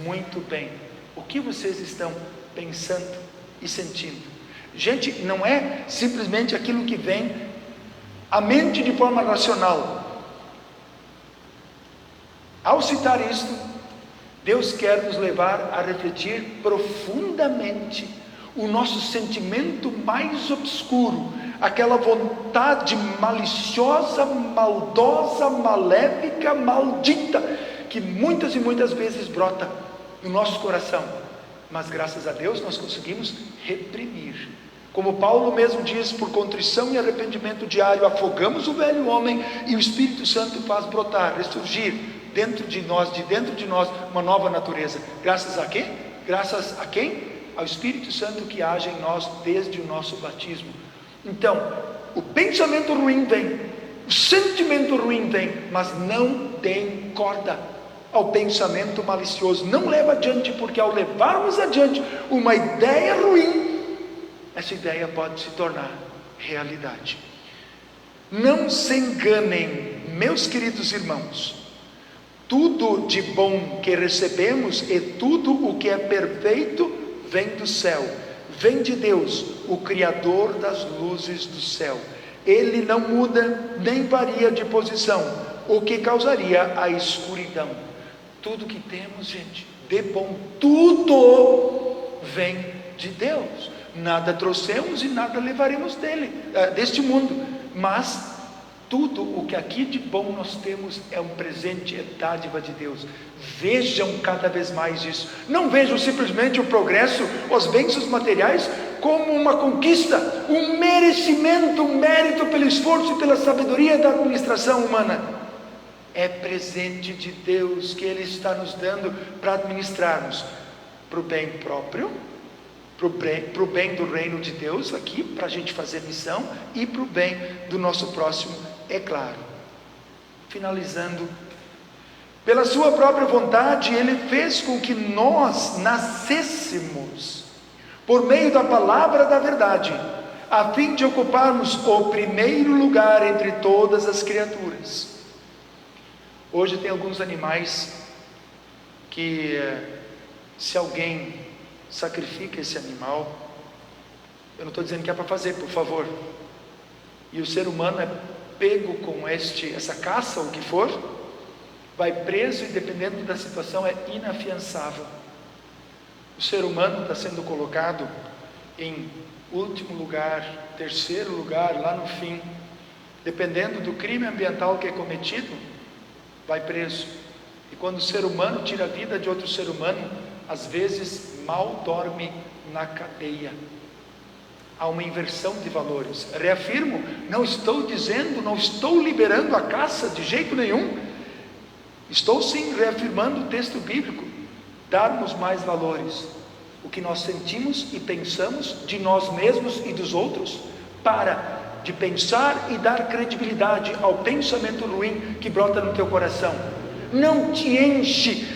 muito bem o que vocês estão pensando e sentindo. Gente, não é simplesmente aquilo que vem à mente de forma racional. Ao citar isto, Deus quer nos levar a refletir profundamente o nosso sentimento mais obscuro, aquela vontade maliciosa, maldosa, maléfica, maldita, que muitas e muitas vezes brota no nosso coração, mas graças a Deus nós conseguimos reprimir. Como Paulo mesmo diz: por contrição e arrependimento diário afogamos o velho homem, e o Espírito Santo faz brotar, ressurgir dentro de nós uma nova natureza. Graças a quê? Graças a quem? Ao Espírito Santo que age em nós desde o nosso batismo. Então, o pensamento ruim vem, o sentimento ruim vem, mas não tem corda ao pensamento malicioso, não leva adiante, porque ao levarmos adiante uma ideia ruim, essa ideia pode se tornar realidade. Não se enganem, meus queridos irmãos, tudo de bom que recebemos e tudo o que é perfeito vem do céu, vem de Deus, o Criador das luzes do céu. Ele não muda nem varia de posição, o que causaria a escuridão. Tudo que temos, gente, de bom, tudo vem de Deus. Nada trouxemos e nada levaremos deste mundo, mas tudo o que aqui de bom nós temos é um presente, é dádiva de Deus. Vejam cada vez mais isso. Não vejam simplesmente o progresso, as bênçãos materiais, como uma conquista, um merecimento, um mérito pelo esforço e pela sabedoria da administração humana. É presente de Deus que Ele está nos dando para administrarmos para o bem próprio, para o bem do reino de Deus aqui, para a gente fazer missão, e para o bem do nosso próximo, é claro. Finalizando, pela sua própria vontade, Ele fez com que nós nascêssemos por meio da palavra da verdade, a fim de ocuparmos o primeiro lugar entre todas as criaturas. Hoje tem alguns animais que, se alguém sacrifica esse animal, eu não estou dizendo que é para fazer, por favor, e o ser humano é pego com essa caça, ou o que for, vai preso, e dependendo da situação é inafiançável. O ser humano está sendo colocado em último lugar, terceiro lugar, lá no fim, dependendo do crime ambiental que é cometido, vai preso. E quando o ser humano tira a vida de outro ser humano, às vezes mal dorme na cadeia. há uma inversão de valores. Reafirmo, não estou dizendo, não estou liberando a caça de jeito nenhum. Estou sim reafirmando o texto bíblico, darmos mais valores, o que nós sentimos e pensamos de nós mesmos e dos outros, para de pensar e dar credibilidade ao pensamento ruim que brota no teu coração. Não te enche.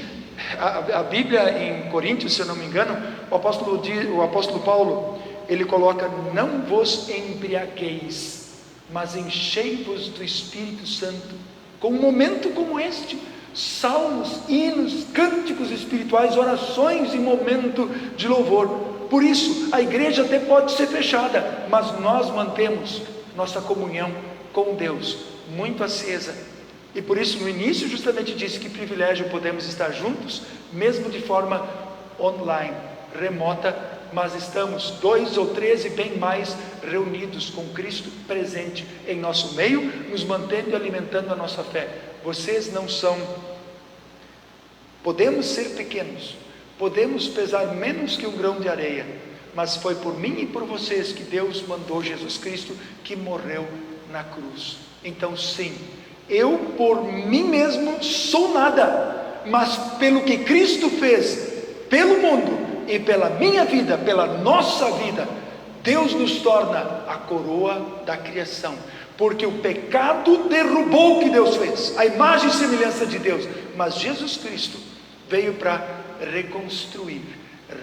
A Bíblia em Coríntios, se eu não me engano, o apóstolo Paulo, ele coloca: não vos embriagueis, mas enchei-vos do Espírito Santo. Com um momento como este, salmos, hinos, cânticos espirituais, orações e momento de louvor. Por isso, a igreja até pode ser fechada, mas nós mantemos nossa comunhão com Deus muito acesa. E por isso, no início, justamente disse que privilégio podemos estar juntos, mesmo de forma online, remota, mas estamos 2 ou 3 e bem mais reunidos com Cristo presente em nosso meio, nos mantendo e alimentando a nossa fé. Vocês não são. Podemos ser pequenos, podemos pesar menos que um grão de areia, mas foi por mim e por vocês que Deus mandou Jesus Cristo, que morreu na cruz. Então sim, eu por mim mesmo sou nada, mas pelo que Cristo fez pelo mundo e pela minha vida, pela nossa vida, Deus nos torna a coroa da criação, porque o pecado derrubou o que Deus fez, a imagem e semelhança de Deus, mas Jesus Cristo veio para reconstruir,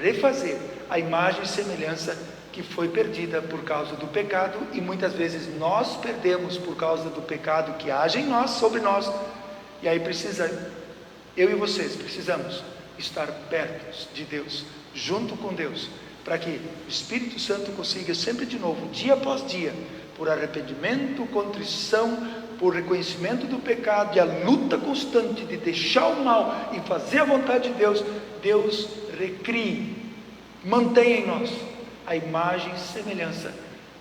refazer a imagem e semelhança que foi perdida por causa do pecado, e muitas vezes nós perdemos por causa do pecado que age em nós, sobre nós, e aí eu e vocês precisamos estar perto de Deus, junto com Deus, para que o Espírito Santo consiga sempre de novo, dia após dia, por arrependimento, contrição, por reconhecimento do pecado e a luta constante de deixar o mal e fazer a vontade de Deus, Deus recrie, mantenha em nós a imagem e semelhança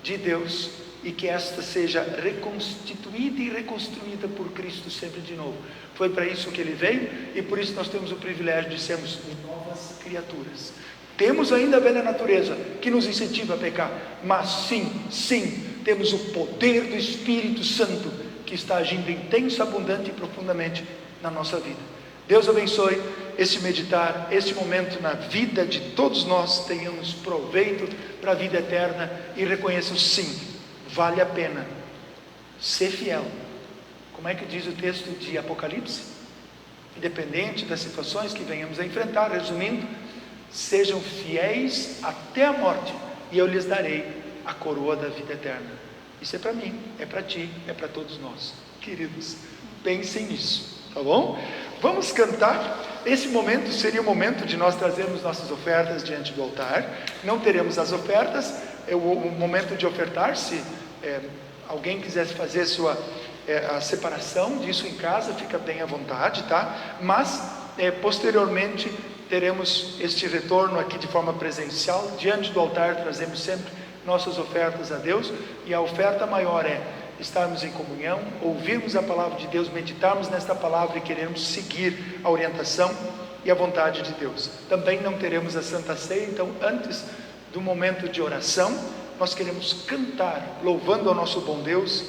de Deus, e que esta seja reconstituída e reconstruída por Cristo sempre de novo. Foi para isso que Ele veio, e por isso nós temos o privilégio de sermos novas criaturas. Temos ainda a velha natureza que nos incentiva a pecar, mas sim, temos o poder do Espírito Santo que está agindo intensa, abundante e profundamente na nossa vida. Deus abençoe este meditar, este momento na vida de todos nós, tenhamos proveito para a vida eterna, e reconheçam sim, vale a pena ser fiel. Como é que diz o texto de Apocalipse? Independente das situações que venhamos a enfrentar, resumindo, sejam fiéis até a morte, e eu lhes darei a coroa da vida eterna. Isso é para mim, é para ti, é para todos nós. Queridos, pensem nisso, tá bom? Vamos cantar. Esse momento seria o momento de nós trazermos nossas ofertas diante do altar. Não teremos as ofertas, é o momento de ofertar. Se alguém quisesse fazer a separação disso em casa, fica bem à vontade, tá? Mas posteriormente teremos este retorno aqui de forma presencial. Diante do altar trazemos sempre nossas ofertas a Deus, e a oferta maior é estarmos em comunhão, ouvirmos a palavra de Deus, meditarmos nesta palavra e queremos seguir a orientação e a vontade de Deus. Também não teremos a Santa Ceia, então antes do momento de oração, nós queremos cantar, louvando ao nosso bom Deus,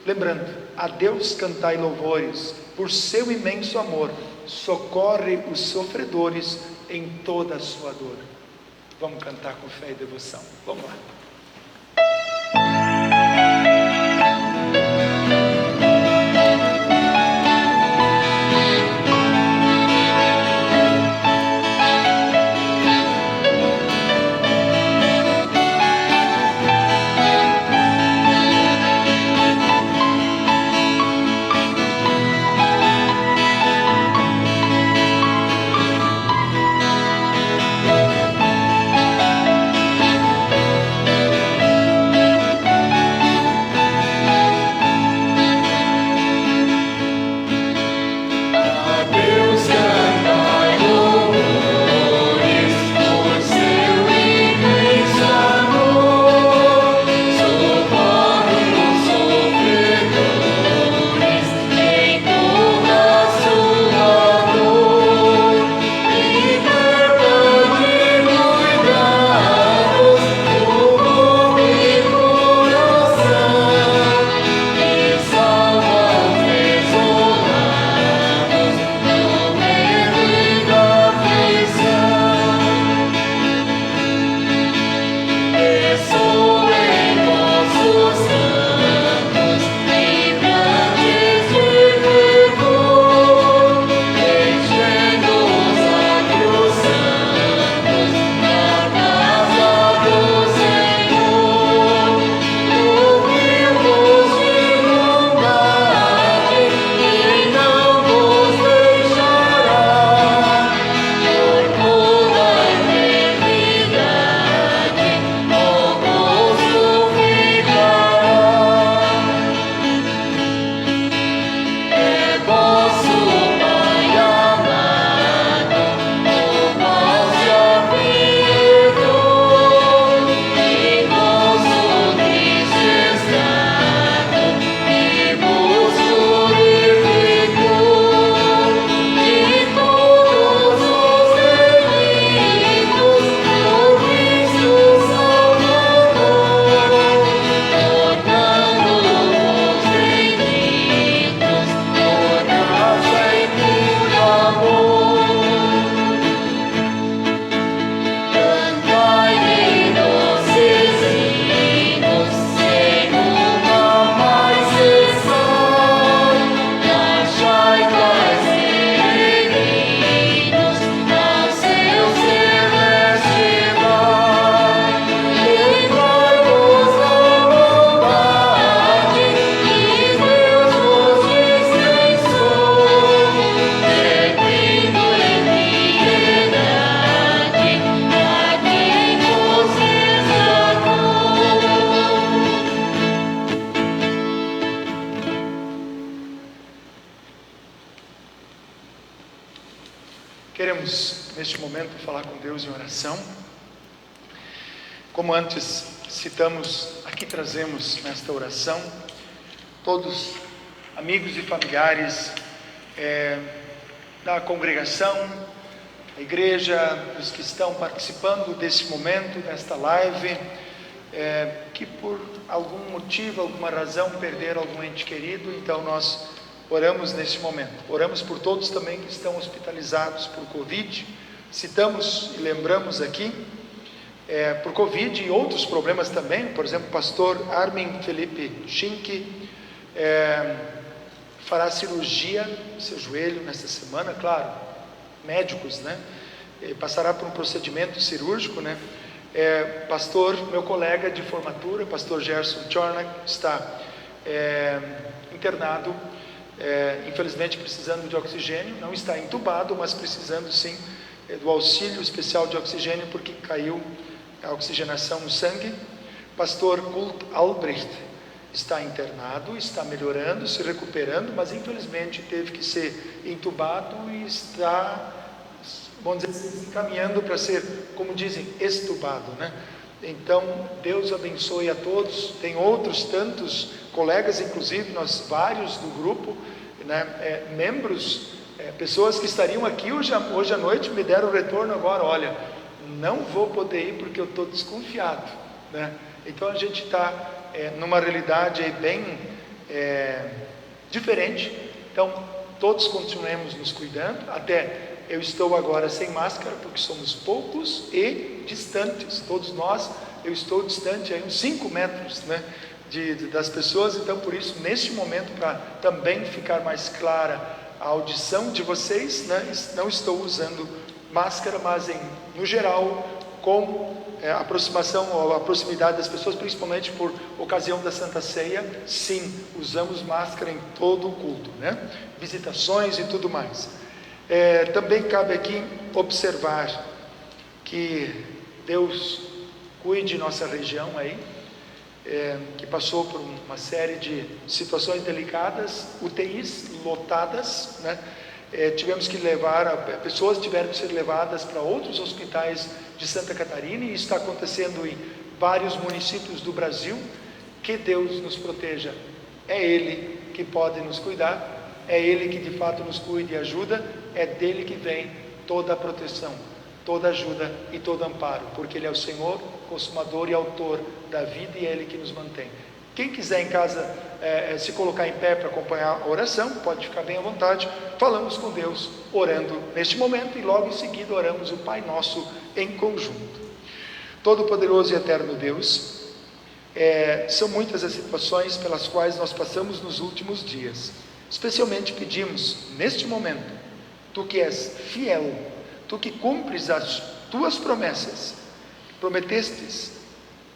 lembrando: a Deus cantai louvores, por seu imenso amor, socorre os sofredores em toda a sua dor. Vamos cantar com fé e devoção, vamos lá. Deus em oração. Como antes citamos, aqui trazemos nesta oração todos amigos e familiares da congregação, a igreja, os que estão participando desse momento, desta live, que por algum motivo, alguma razão perderam algum ente querido. Então nós oramos nesse momento. Oramos por todos também que estão hospitalizados por Covid. Citamos e lembramos aqui por Covid e outros problemas também. Por exemplo, o pastor Armin Felipe Schink fará cirurgia no seu joelho nesta semana, claro, médicos, né? Passará por um procedimento cirúrgico, né? Pastor, meu colega de formatura, pastor Gerson Chornak, está internado, infelizmente precisando de oxigênio, não está entubado, mas precisando sim do auxílio especial de oxigênio, porque caiu a oxigenação no sangue. Pastor Kurt Albrecht está internado, está melhorando, se recuperando, mas infelizmente teve que ser entubado e está, vamos dizer assim, caminhando para ser, como dizem, extubado, né? Então, Deus abençoe a todos. Tem outros tantos colegas, inclusive nós vários do grupo, né, membros, pessoas que estariam aqui hoje à noite, me deram o retorno agora: olha, não vou poder ir porque eu estou desconfiado, né? Então a gente está numa realidade aí bem diferente. Então todos continuemos nos cuidando. Até eu estou agora sem máscara porque somos poucos e distantes, todos nós. Eu estou distante aí uns 5 metros, né, das pessoas. Então por isso, neste momento, para também ficar mais clara a audição de vocês, né, não estou usando máscara, mas no geral, com a aproximação ou a proximidade das pessoas, principalmente por ocasião da Santa Ceia, sim, usamos máscara em todo o culto, né? Visitações e tudo mais. Também cabe aqui observar que Deus cuide nossa região aí, que passou por uma série de situações delicadas, UTIs lotadas, né? Tivemos que pessoas tiveram que ser levadas para outros hospitais de Santa Catarina, e isso está acontecendo em vários municípios do Brasil. Que Deus nos proteja. É Ele que pode nos cuidar, é Ele que de fato nos cuida e ajuda, é dele que vem toda a proteção, toda ajuda e todo amparo, porque Ele é o Senhor, consumador e autor da vida, e é Ele que nos mantém. Quem quiser em casa se colocar em pé para acompanhar a oração, pode ficar bem à vontade. Falamos com Deus orando neste momento, e logo em seguida oramos o Pai Nosso em conjunto. Todo-Poderoso e Eterno Deus, são muitas as situações pelas quais nós passamos nos últimos dias. Especialmente pedimos neste momento, Tu que és fiel, Tu que cumpres as Tuas promessas, prometestes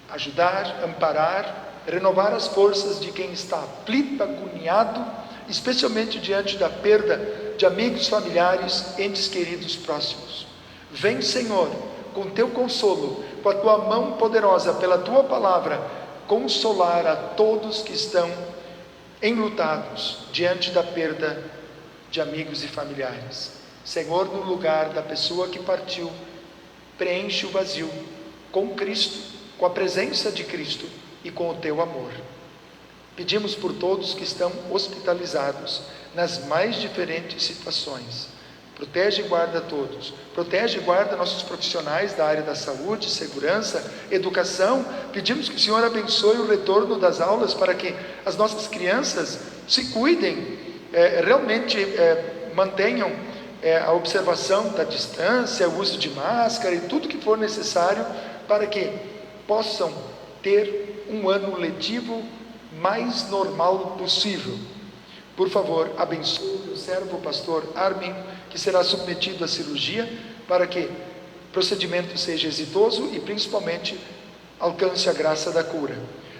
ajudar, amparar, renovar as forças de quem está aflito, agoniado, especialmente diante da perda de amigos, familiares, entes queridos próximos. Vem, Senhor, com Teu consolo, com a Tua mão poderosa, pela Tua palavra, consolar a todos que estão enlutados diante da perda de amigos e familiares. Senhor, no lugar da pessoa que partiu, preenche o vazio com Cristo, com a presença de Cristo e com o Teu amor. Pedimos por todos que estão hospitalizados nas mais diferentes situações. Protege e guarda todos. Protege e guarda nossos profissionais da área da saúde, segurança, educação. Pedimos que o Senhor abençoe o retorno das aulas para que as nossas crianças se cuidem, realmente mantenham a observação da distância, o uso de máscara e tudo que for necessário para que possam ter um ano letivo mais normal possível. Por favor, abençoe o servo, o pastor Armin, que será submetido à cirurgia, para que o procedimento seja exitoso e principalmente alcance a graça da cura.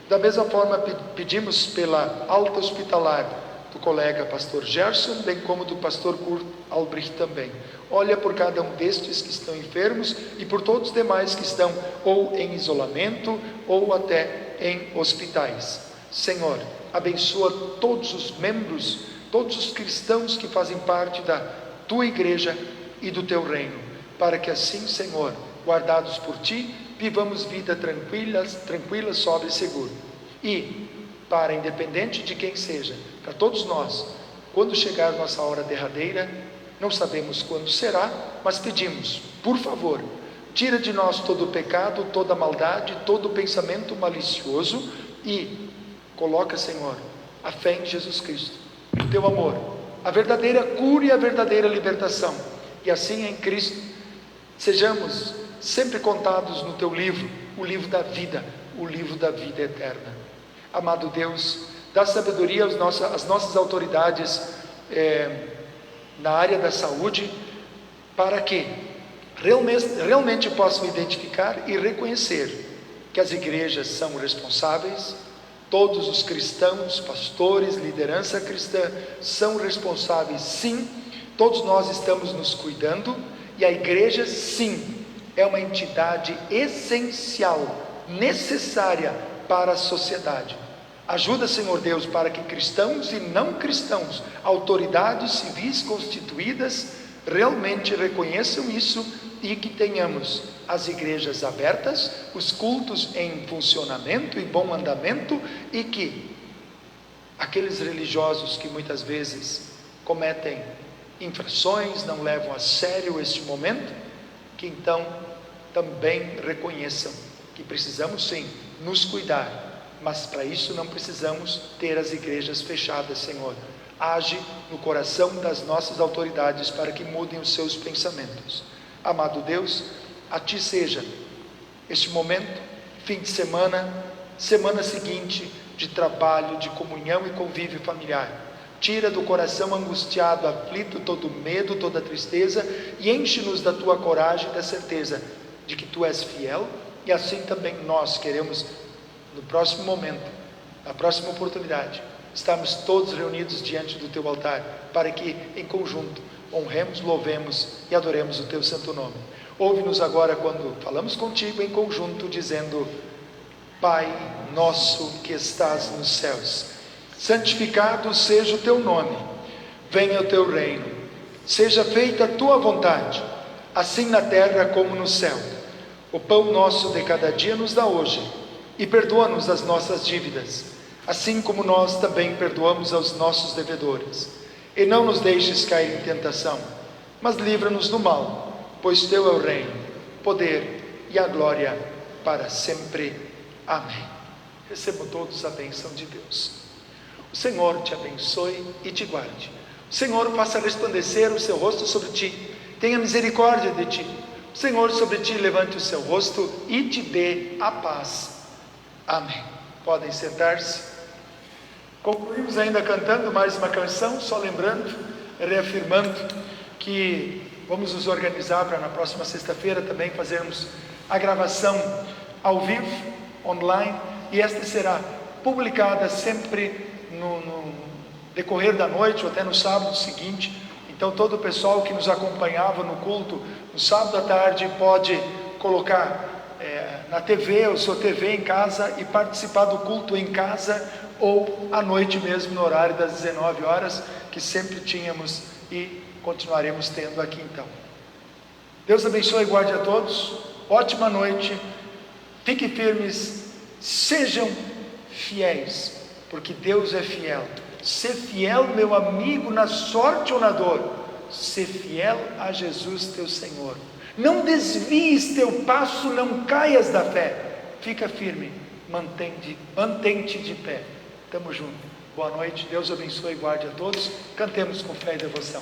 Da mesma forma, pedimos pela alta hospitalar do colega pastor Gerson, bem como do pastor Kurt Albrecht também. Olha por cada um destes que estão enfermos e por todos os demais que estão ou em isolamento ou até em hospitais. Senhor, abençoa todos os membros, todos os cristãos que fazem parte da Tua igreja e do Teu reino. para que assim, Senhor, guardados por Ti, vivamos vida tranquila, sóbria e segura. E, para, independente de quem seja, para todos nós, quando chegar nossa hora derradeira, não sabemos quando será, mas pedimos, por favor, tira de nós todo o pecado, toda a maldade, todo o pensamento malicioso e coloca, Senhor, a fé em Jesus Cristo, o Teu amor, a verdadeira cura e a verdadeira libertação. E assim em Cristo, sejamos sempre contados no Teu livro, o livro da vida, o livro da vida eterna. Amado Deus, dá sabedoria às nossas autoridades na área da saúde, para que realmente possam identificar e reconhecer que as igrejas são responsáveis, todos os cristãos, pastores, liderança cristã são responsáveis, sim, todos nós estamos nos cuidando, e a igreja, sim, é uma entidade essencial, necessária para a sociedade. Ajuda, Senhor Deus, para que cristãos e não cristãos, autoridades civis constituídas, realmente reconheçam isso e que tenhamos as igrejas abertas, os cultos em funcionamento e bom andamento, e que aqueles religiosos que muitas vezes cometem infrações, não levam a sério este momento, que então também reconheçam que precisamos sim nos cuidar, mas para isso não precisamos ter as igrejas fechadas, Senhor. Age no coração das nossas autoridades para que mudem os seus pensamentos. Amado Deus, a Ti seja este momento, fim de semana, semana seguinte de trabalho, de comunhão e convívio familiar. Tira do coração angustiado, aflito, todo medo, toda tristeza, e enche-nos da Tua coragem e da certeza de que Tu és fiel, e assim também nós queremos, no próximo momento, na próxima oportunidade, estarmos todos reunidos diante do Teu altar, para que em conjunto honremos, louvemos e adoremos o Teu santo nome. Ouve-nos agora quando falamos contigo em conjunto, dizendo: Pai nosso que estás nos céus, santificado seja o Teu nome, venha o Teu reino, seja feita a Tua vontade, assim na terra como no céu. O pão nosso de cada dia nos dá hoje, e perdoa-nos as nossas dívidas, assim como nós também perdoamos aos nossos devedores. E não nos deixes cair em tentação, mas livra-nos do mal, pois Teu é o reino, o poder e a glória para sempre. Amém. Recebam todos a bênção de Deus. O Senhor te abençoe e te guarde. O Senhor faça resplandecer o seu rosto sobre ti, tenha misericórdia de ti. O Senhor sobre ti levante o seu rosto e te dê a paz. Amém. Podem sentar-se. Concluímos ainda cantando mais uma canção, só lembrando, reafirmando que vamos nos organizar para na próxima sexta-feira também fazermos a gravação ao vivo, online, e esta será publicada sempre no decorrer da noite ou até no sábado seguinte. Então todo o pessoal que nos acompanhava no culto no sábado à tarde pode colocar na TV, ou sua TV em casa, e participar do culto em casa, ou à noite mesmo, no horário das 19 horas, que sempre tínhamos e continuaremos tendo aqui então. Deus abençoe e guarde a todos, ótima noite, fiquem firmes, sejam fiéis, porque Deus é fiel. Ser fiel, meu amigo, na sorte ou na dor, ser fiel a Jesus teu Senhor. Não desvies teu passo, não caias da fé, fica firme, mantém-te de pé. Tamo junto, boa noite, Deus abençoe e guarde a todos. Cantemos com fé e devoção.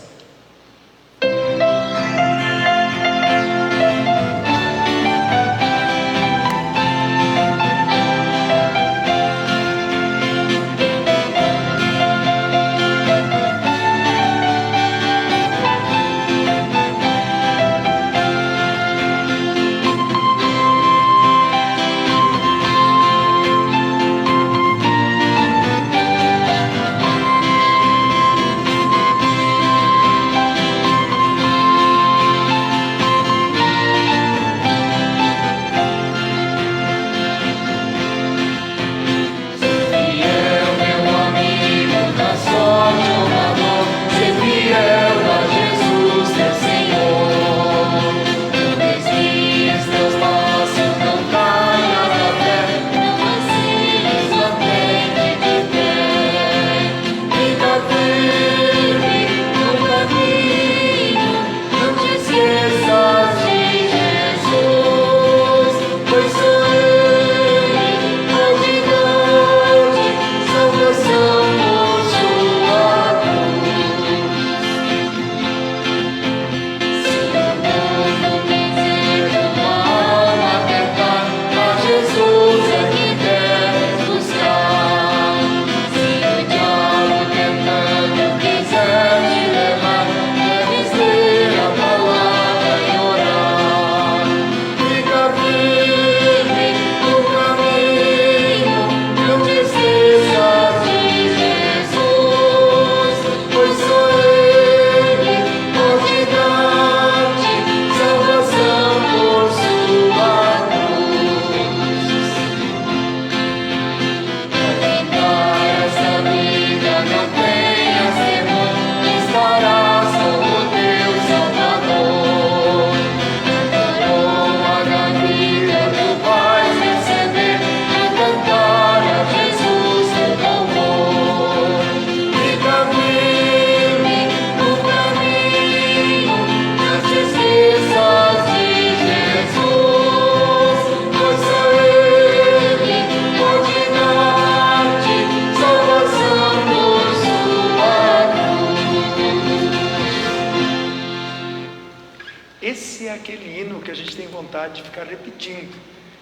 necessidade de ficar repetindo.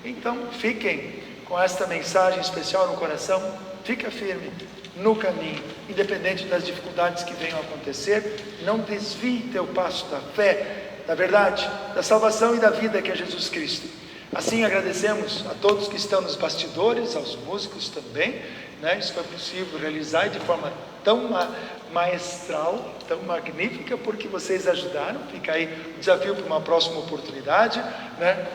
Então, fiquem com esta mensagem especial no coração, fica firme no caminho, independente das dificuldades que venham a acontecer, não desvie teu passo da fé, da verdade, da salvação e da vida que é Jesus Cristo. Assim agradecemos a todos que estão nos bastidores, aos músicos também, né? Isso foi possível realizar de forma tão maestral, tão magnífica, porque vocês ajudaram. Fica aí o desafio para uma próxima oportunidade, né?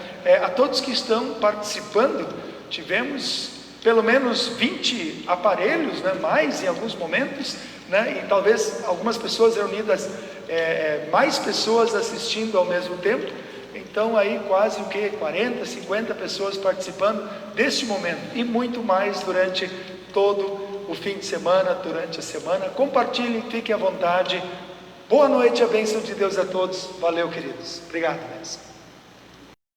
A todos que estão participando, tivemos pelo menos 20 aparelhos, né? Mais em alguns momentos, né? E talvez algumas pessoas reunidas, mais pessoas assistindo ao mesmo tempo. Então aí quase 40, 50 pessoas participando deste momento, e muito mais durante todo o fim de semana, durante a semana. Compartilhem, fiquem à vontade. Boa noite, a bênção de Deus a todos. Valeu, queridos. Obrigado, mestre.